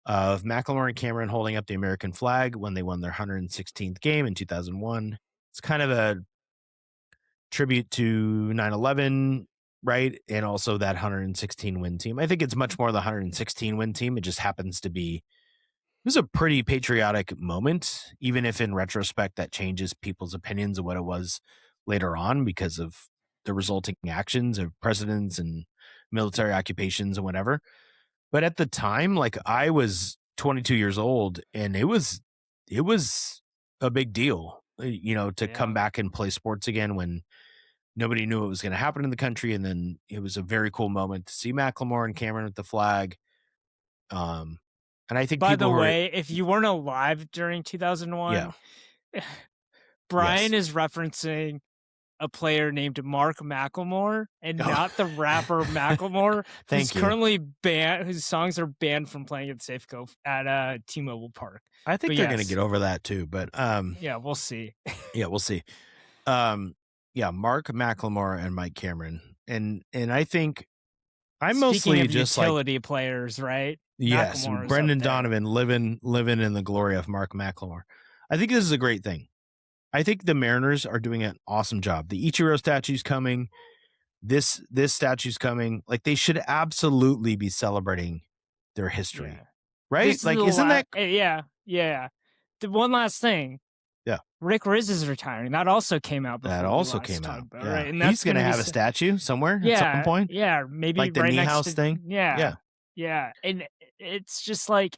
of McLemore and Cameron holding up the American flag when they won their 116th game in 2001. It's kind of a tribute to 9/11, right? And also that 116 win team. I think it's much more the 116 win team. It just happens to be, it was a pretty patriotic moment, even if in retrospect that changes people's opinions of what it was later on because of the resulting actions of presidents and military occupations and whatever. But at the time, like I was 22 years old and it was a big deal, to come back and play sports again when nobody knew what was going to happen in the country. And then it was a very cool moment to see McLemore and Cameron with the flag. And I think by the way, if you weren't alive during 2001, Brian is referencing a player named Mark McLemore and not the rapper Macklemore, who's currently banned, whose songs are banned from playing at Safeco at T-Mobile Park. I think they're going to get over that too, but we'll see. We'll see. Mark McLemore and Mike Cameron, and I think I'm mostly just utility players, right? Yes, Brendan Donovan living in the glory of Mark McLemore. I think this is a great thing. I think the Mariners are doing an awesome job. The Ichiro statue's coming. This statue's coming. Like they should absolutely be celebrating their history, right? Like isn't that? Yeah. The one last thing. Yeah. Rick Riz is retiring. That also came out. That also came out. Yeah. Right? And he's going to have a statue somewhere at some point. Yeah, maybe like the right knee next house to, thing. Yeah. And it's just like,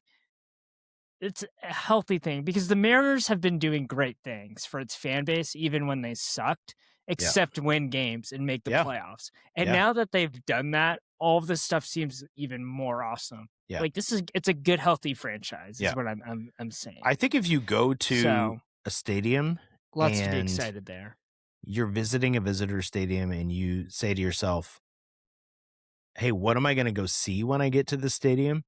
it's a healthy thing because the Mariners have been doing great things for its fan base, even when they sucked, except win games and make the playoffs. And now that they've done that, all of this stuff seems even more awesome. Yeah. Like it's a good, healthy franchise is what I'm saying. I think if you go to a stadium, lots to be excited there. You're visiting a visitor stadium and you say to yourself, hey, what am I going to go see when I get to the stadium?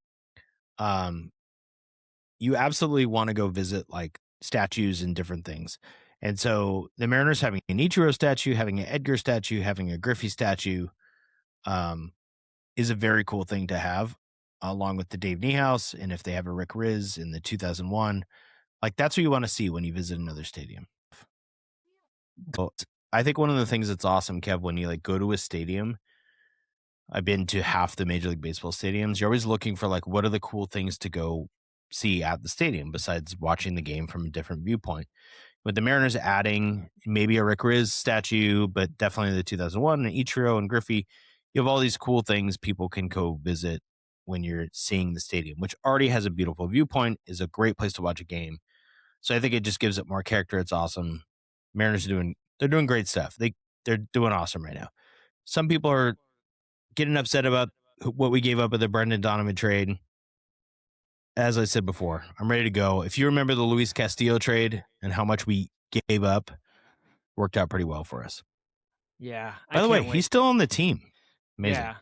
You absolutely want to go visit like statues and different things. And so the Mariners having an Ichiro statue, having an Edgar statue, having a Griffey statue is a very cool thing to have, along with the Dave Niehaus. And if they have a Rick Riz in the 2001, like that's what you want to see when you visit another stadium. But I think one of the things that's awesome, Kev, when you like go to a stadium, I've been to half the Major League Baseball stadiums. You're always looking for like, what are the cool things to go see at the stadium besides watching the game from a different viewpoint. With the Mariners adding maybe a Rick Riz statue, but definitely the 2001 and Ichiro and Griffey, you have all these cool things people can go visit when you're seeing the stadium, which already has a beautiful viewpoint, is a great place to watch a game. So I think it just gives it more character. It's awesome. Mariners they're doing great stuff. They're doing awesome right now. Some people are getting upset about what we gave up at the Brendan Donovan trade. As I said before, I'm ready to go. If you remember the Luis Castillo trade and how much we gave up, worked out pretty well for us. Yeah. By the way, he's still on the team. Amazing. Yeah.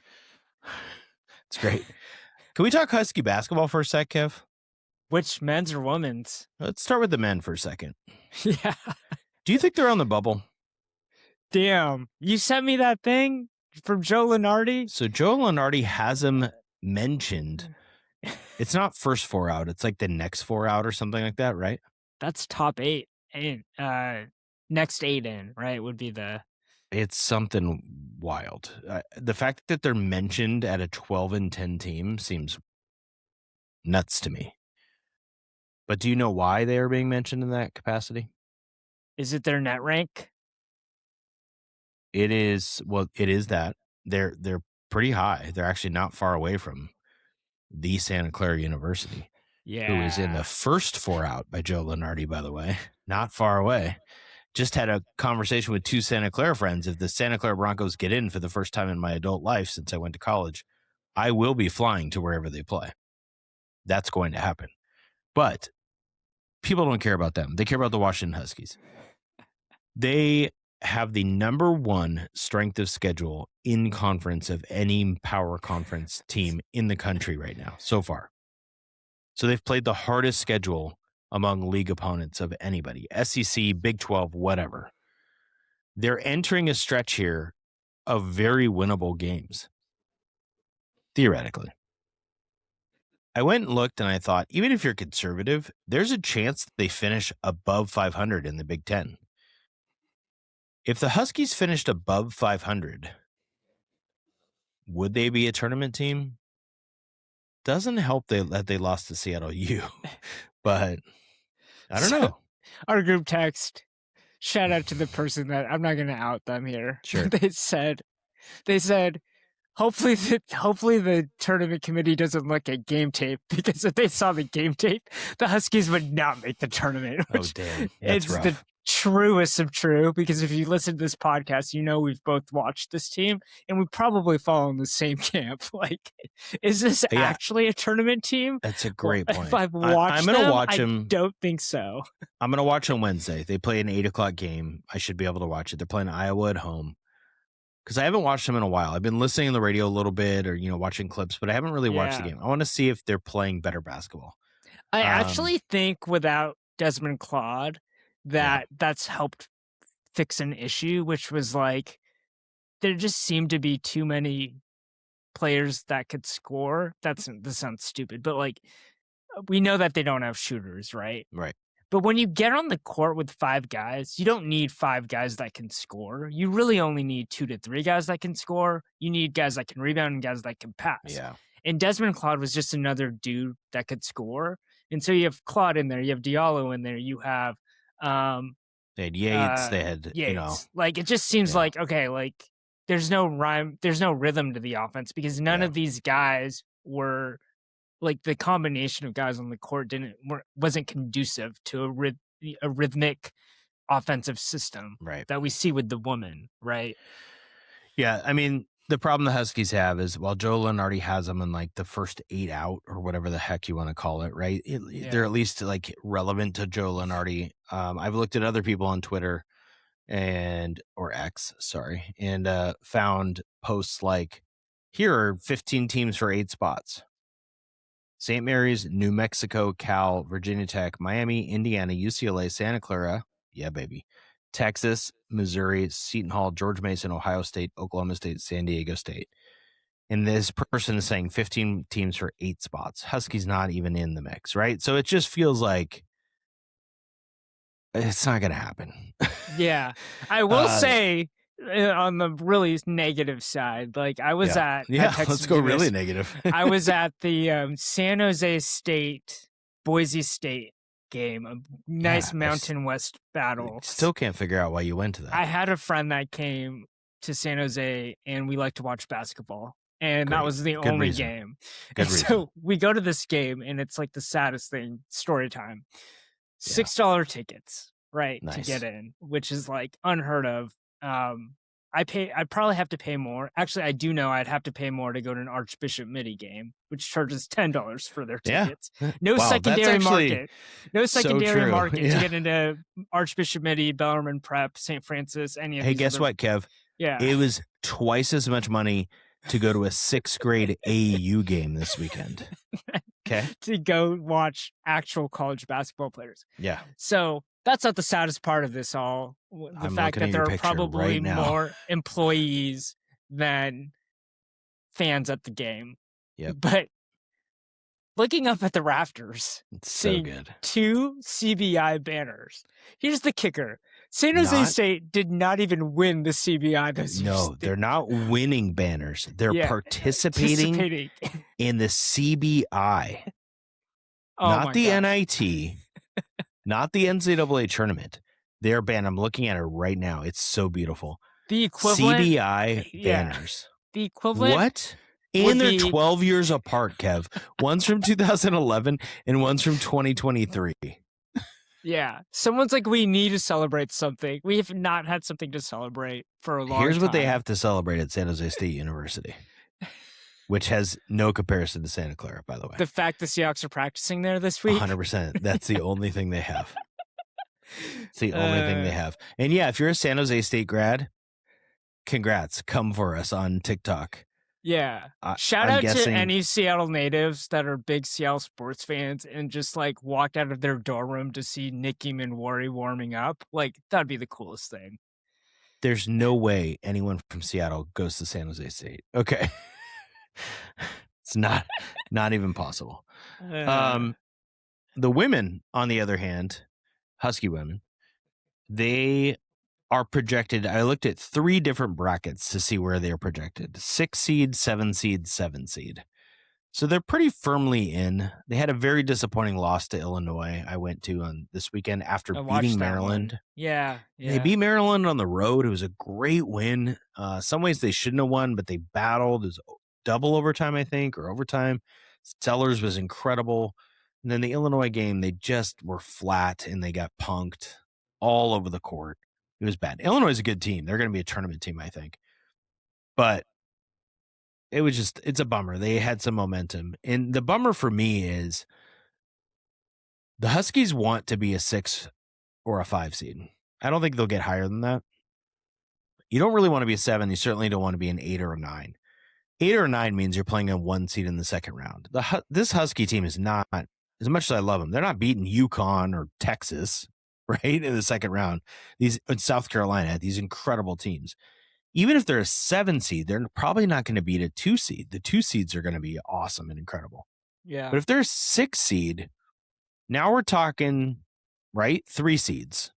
It's great. Can we talk Husky basketball for a sec, Kev? Which men's or women's? Let's start with the men for a second. Yeah. Do you think they're on the bubble? Damn. You sent me that thing from Joe Lunardi? So Joe Lunardi has him mentioned. It's not first 4 out. It's like the next 4 out or something like that, right? That's top 8. And next 8 in, right? Would be the... It's something wild. The fact that they're mentioned at a 12-10 team seems nuts to me. But do you know why they are being mentioned in that capacity? Is it their net rank? It is that. They're pretty high. They're actually not far away from the Santa Clara University. Yeah. Who is in the first 4 out by Joe Lunardi, by the way. Not far away. Just had a conversation with 2 Santa Clara friends. If the Santa Clara Broncos get in for the first time in my adult life since I went to college, I will be flying to wherever they play. That's going to happen. But people don't care about them. They care about the Washington Huskies. They have the number 1 strength of schedule in conference of any power conference team in the country right now, so far. So they've played the hardest schedule among league opponents of anybody, SEC, Big 12, whatever. They're entering a stretch here of very winnable games, theoretically. I went and looked and I thought, even if you're conservative, there's a chance that they finish above 500 in the Big 10. If the Huskies finished above 500, would they be a tournament team? Doesn't help that they lost to Seattle U, but I don't know. Our group text, shout out to the person that I'm not going to out them here. Sure. They said, hopefully the tournament committee doesn't look at game tape, because if they saw the game tape, the Huskies would not make the tournament. Oh, damn. That's rough. The truest of true, because if you listen to this podcast, you know we've both watched this team and we probably fall in the same camp. Like, is this actually a tournament team? That's a great point. If I've watched I'm gonna watch them. I don't think so. I'm going to watch on Wednesday. They play an 8:00 game. I should be able to watch it. They're playing Iowa at home. Because I haven't watched them in a while. I've been listening on the radio a little bit or, watching clips, but I haven't really watched the game. I want to see if they're playing better basketball. I actually think without Desmond Claude, that's helped fix an issue, which was like, there just seemed to be too many players that could score. This sounds stupid, but like, we know that they don't have shooters, right? Right. But when you get on the court with 5 guys, you don't need 5 guys that can score. You really only need 2 to 3 guys that can score. You need guys that can rebound and guys that can pass. Yeah. And Desmond Claude was just another dude that could score. And so you have Claude in there, you have Diallo in there, you have they had Yates, they had Yates. Like, it just seems like, okay, like there's no rhythm to the offense, because none of these guys were, like, the combination of guys on the court wasn't conducive to a rhythmic offensive system that we see with the woman, right? Yeah, I mean, the problem the Huskies have is, while Joe Lunardi has them in like the first 8 out or whatever the heck you want to call it, right? They're at least like relevant to Joe Lunardi. I've looked at other people on Twitter or X, sorry, and found posts like, here are 15 teams for 8 spots. St. Mary's, New Mexico, Cal, Virginia Tech, Miami, Indiana, UCLA, Santa Clara, yeah, baby, Texas, Missouri, Seton Hall, George Mason, Ohio State, Oklahoma State, San Diego State. And this person is saying 15 teams for 8 spots. Husky's not even in the mix, right? So it just feels like it's not going to happen. Yeah. I will say, on the really negative side, like, I was at let's go really negative. I was at the San Jose State Boise State game, a nice Mountain West battle. Still can't figure out why you went to that. I had a friend that came to San Jose and we like to watch basketball. And that Great. was the Good only reason. game. Good And reason. so we go to this game and it's like the saddest thing, story time. Yeah. $6 tickets, right, to Nice. get in, which is like unheard of. I'd probably have to pay more. Actually, I do know I'd have to pay more to go to an Archbishop Midi game, which charges $10 for their Yeah. tickets. No Wow, secondary that's actually market. No so secondary true. market to Yeah. get into Archbishop Midi, Bellarmine Prep, St. Francis, any of Hey, these guess other... what, Kev? Yeah. It was twice as much money to go to a 6th grade AAU game this weekend. Okay. To go watch actual college basketball players. Yeah. So that's not the saddest part of this all. The I'm fact looking that at there your are picture probably right now. more employees than fans at the game. Yep. But looking up at the rafters, It's so seeing good. 2 CBI banners. Here's the kicker. San Jose State did not even win the CBI this year. No, they're not winning banners. They're Yeah, participating in the CBI. Oh Not my the gosh. NIT, not the NCAA tournament. They're banned. I'm looking at it right now. It's so beautiful. The equivalent CBI yeah. banners. The equivalent What? would And they're be- 12 years apart, Kev. One's from 2011 and one's from 2023. Yeah. Someone's like, we need to celebrate something. We have not had something to celebrate for a long time. Here's what they have to celebrate at San Jose State University, which has no comparison to Santa Clara, by the way. The fact the Seahawks are practicing there this week. 100%. That's the only thing they have. It's the only thing they have. And yeah, if you're a San Jose State grad, congrats. Come for us on TikTok. Yeah. Shout out to any Seattle natives that are big Seattle sports fans and just like walked out of their dorm room to see Nikki Minwari warming up. Like, that'd be the coolest thing. There's no way anyone from Seattle goes to San Jose State. Okay. It's not even possible. The women, on the other hand, Husky women, they are projected. I looked at 3 different brackets to see where they're projected. 6 seed, 7 seed, 7 seed. So they're pretty firmly in. They had a very disappointing loss to Illinois I went to on this weekend after beating Maryland. Yeah. They beat Maryland on the road. It was a great win. Some ways they shouldn't have won, but they battled. It was double overtime, I think, or overtime. Sellers was incredible. And then the Illinois game, they just were flat and they got punked all over the court. It was bad. Illinois is a good team. They're going to be a tournament team, I think. But it's a bummer. They had some momentum. And the bummer for me is the Huskies want to be a 6 or a 5 seed. I don't think they'll get higher than that. You don't really want to be a 7. You certainly don't want to be an 8 or a 9. 8 or 9 means you're playing a 1 seed in the second round. This Husky team is not, as much as I love them, they're not beating UConn or Texas, right, in the second round. In South Carolina, these incredible teams. Even if they're a 7 seed, they're probably not going to beat a 2 seed. The 2 seeds are going to be awesome and incredible. Yeah. But if they're a 6 seed, now we're talking, right, 3 seeds.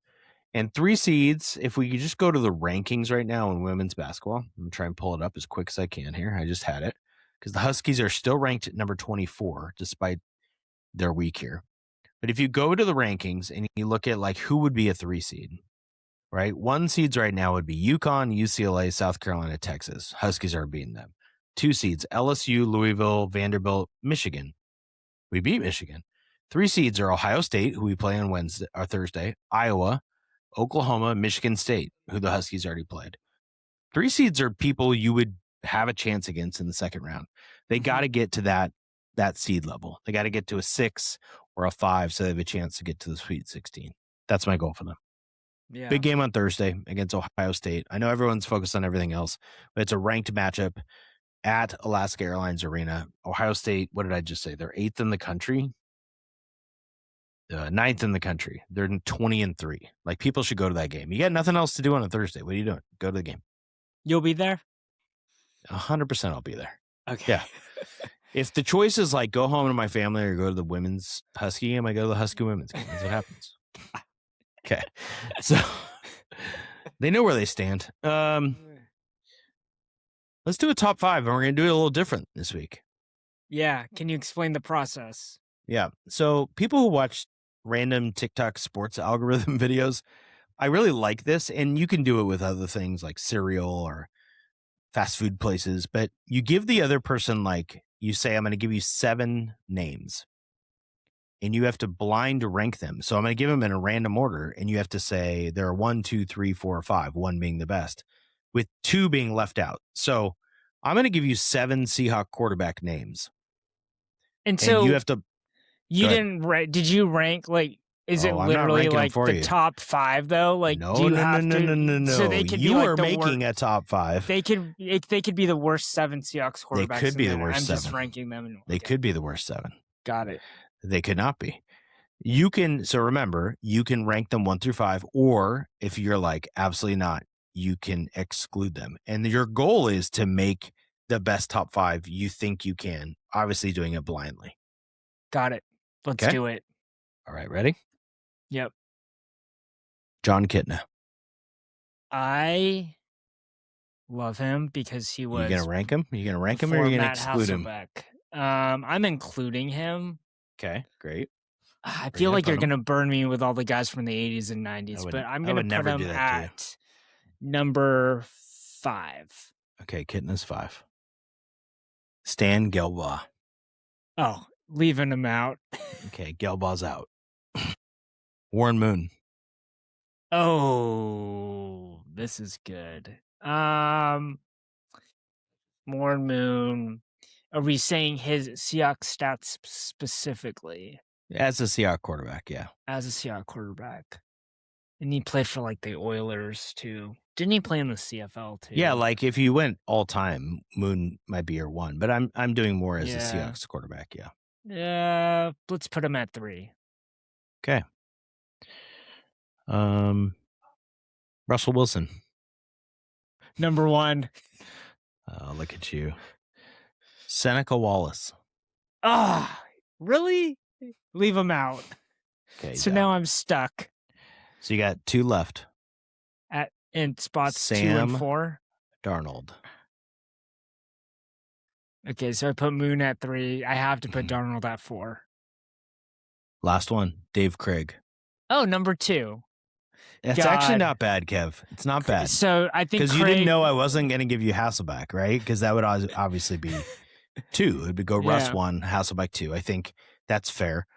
And 3 seeds, if we could just go to the rankings right now in women's basketball, I'm going to try and pull it up as quick as I can here. I just had it. Because the Huskies are still ranked at number 24, despite their week here. But if you go to the rankings and you look at like who would be a 3 seed, right? 1 seeds right now would be UConn, UCLA, South Carolina, Texas. Huskies are beating them. 2 seeds, LSU, Louisville, Vanderbilt, Michigan. We beat Michigan. 3 seeds are Ohio State, who we play on Wednesday or Thursday, Iowa, Oklahoma, Michigan State, who the Huskies already played. 3 seeds are people you would have a chance against in the second round. They got to get to that seed level. They got to get to a 6 or a 5 so they have a chance to get to the Sweet 16. That's my goal for them. Yeah. Big game on Thursday against Ohio State. I know everyone's focused on everything else, but it's a ranked matchup at Alaska Airlines Arena. Ohio State, what did I just say? They're 8th in the country. 9th in the country. They're 20-3. Like, people should go to that game. You got nothing else to do on a Thursday. What are you doing? Go to the game. You'll be there? 100% I'll be there. Okay. Yeah. If the choice is like go home to my family or go to the women's Husky game, I go to the Husky women's game. That's what happens. Okay. So they know where they stand. Let's do a top 5, and we're going to do it a little different this week. Yeah. Can you explain the process? Yeah. So people who watch random TikTok sports algorithm videos I really like this, and you can do it with other things like cereal or fast food places, but you give the other person, like, you say, I'm going to give you 7 names, and you have to blind rank them. So I'm going to give them in a random order, and you have to say there are 1, 2, 3, 4, 5, 1 being the best, with 2 being left out. So I'm going to give you 7 Seahawks quarterback names. And so you have to. You didn't rank. Did you rank like? Is it literally like the top 5 though? Like, no, do you no, have no, to? no, no, no. So they could you be like are the making a top 5. They could be the worst 7 Seahawks quarterbacks. They could be the worst 7. I'm just ranking them. They could be the worst 7. Got it. They could not be. You can. So remember, you can rank them 1 through 5, or if you're like absolutely not, you can exclude them. And your goal is to make the best top 5 you think you can. Obviously, doing it blindly. Got it. Let's do it. All right, ready? Yep. John Kitna. I love him because he was. You gonna rank him? You gonna rank him, or are you gonna exclude him? I'm including him. Okay, great. I feel like you're gonna burn me with all the guys from the 80s and 90s, but I'm gonna put him at number 5. Okay, Kitna's 5. Stan Gelbaugh. Oh, leaving him out. Okay, Gelbaugh's out. Warren Moon. Oh, this is good. Warren Moon. Are we saying his Seahawks stats specifically? As a Seahawks quarterback, yeah. As a Seahawks quarterback. And he played for like the Oilers too. Didn't he play in the CFL too? Yeah, like if you went all time, Moon might be your 1, but I'm doing more as a Seahawks quarterback, yeah. Yeah, let's put him at 3. Okay. Russell Wilson. Number 1. Oh, look at you. Seneca Wallace. Ah, really? Leave him out. Okay. So now I'm stuck. So you got 2 left. In spots Sam 2 and 4. Darnold. Okay, so I put Moon at 3. I have to put Darnold at 4. Last one, Dave Craig. Oh, number 2. It's actually not bad, Kev. It's not bad. So I think because you didn't know I wasn't going to give you Hasselbeck, right? Because that would obviously be 2. It would go Russ 1, Hasselbeck 2. I think that's fair.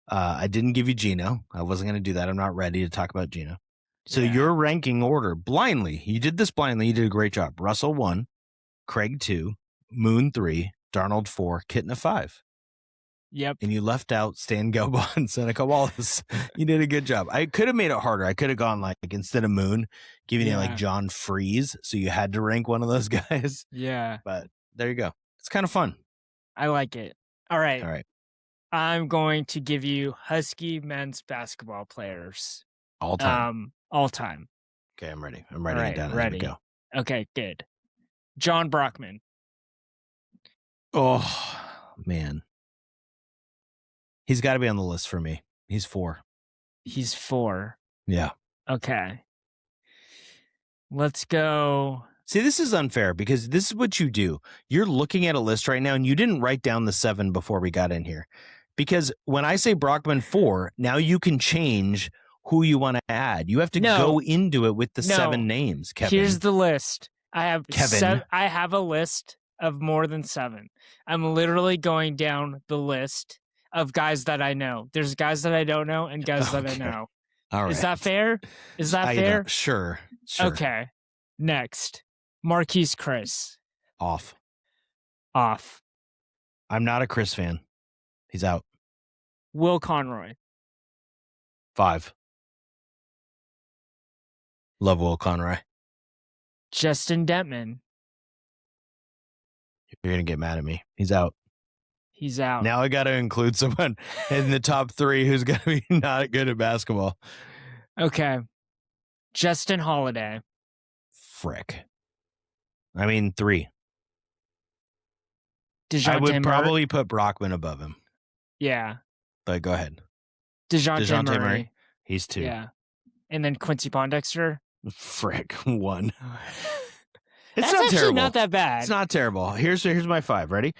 I didn't give you Gino. I wasn't going to do that. I'm not ready to talk about Gino. So your ranking order blindly. You did this blindly. You did a great job. Russell 1, Craig 2, Moon 3, Darnold 4, Kitna 5. Yep. And you left out Stan Gelbaugh and Seneca Wallace. You did a good job. I could have made it harder. I could have gone like instead of Moon, giving you like John Freeze. So you had to rank one of those guys. Yeah. But there you go. It's kind of fun. I like it. All right. All right. I'm going to give you Husky men's basketball players. All time. All time. Okay, I'm ready. I'm writing it down as we go. Okay, good. John Brockman. Oh, man. He's got to be on the list for me. He's 4. He's 4. Yeah. Okay. Let's go. See, this is unfair because this is what you do. You're looking at a list right now and you didn't write down the 7 before we got in here. Because when I say Brockman 4, now you can change who you want to add. You have to go into it with the 7 names, Kevin. Here's the list. I have Kevin. I have a list of more than 7. I'm literally going down the list of guys that I know. There's guys that I don't know and guys that I know. All right. Is that fair? Is that fair? Sure. Okay. Next. Marquise Chris. Off. I'm not a Chris fan. He's out. Will Conroy. 5. Love Will Conroy. Justin Detman. You're going to get mad at me. He's out. Now I got to include someone in the top 3 who's going to be not good at basketball. Okay. Justin Holiday. Frick. I mean, 3. DeJounte I would probably put Brockman above him. Yeah. But go ahead. DeJounte Murray. He's 2. Yeah. And then Quincy Pondexter. Frick. 1. It's not actually terrible. not that bad. It's not terrible. Here's my 5. Ready?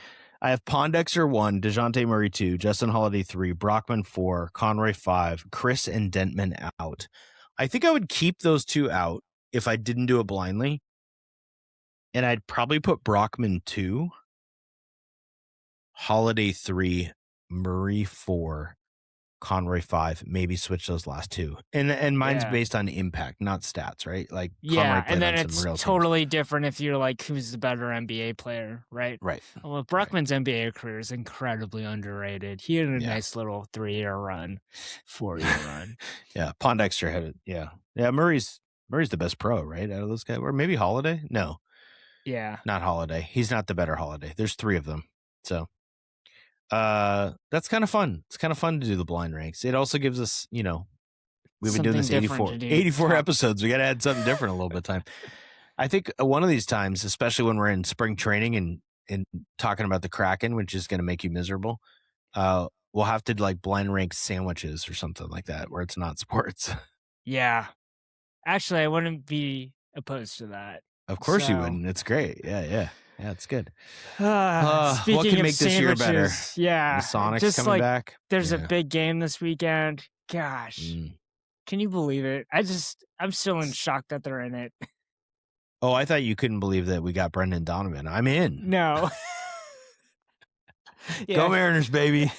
I have Pondexter 1, DeJounte Murray 2, Justin Holiday 3, Brockman 4, Conroy 5, Chris and Dentman out. I think I would keep those two out if I didn't do it blindly. And I'd probably put Brockman 2, Holiday 3, Murray 4, Conroy 5, maybe switch those last two. And mine's based on impact, not stats, right? Like Conroy played and then on it's some real totally different if you're like, who's the better NBA player, right? Right. Well, Brockman's NBA career is incredibly underrated. He had a nice little 3-year run, 4-year run. Yeah, Pondexter had it. Yeah. Murray's the best pro, right? Out of those guys, or maybe Holiday? No. Yeah. Not Holiday. He's not the better Holiday. There's 3 of them. So that's kind of fun. It's kind of fun to do the blind ranks. It also gives us, we've been doing this 84 episodes. We got to add something different a little bit of time. I think one of these times, especially when we're in spring training and talking about the Kraken, which is going to make you miserable, we'll have to like blind rank sandwiches or something like that where it's not sports. Yeah. Actually, I wouldn't be opposed to that. Of course you wouldn't. It's great. Yeah, it's good. Speaking what can of make this year better? Yeah. The Sonics just coming back. There's a big game this weekend. Gosh. Can you believe it? I'm still in shock that they're in it. Oh, I thought you couldn't believe that we got Brendan Donovan. I'm in. No. Go Mariners, baby.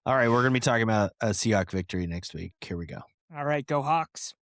All right, we're going to be talking about a Seahawks victory next week. Here we go. All right, go Hawks.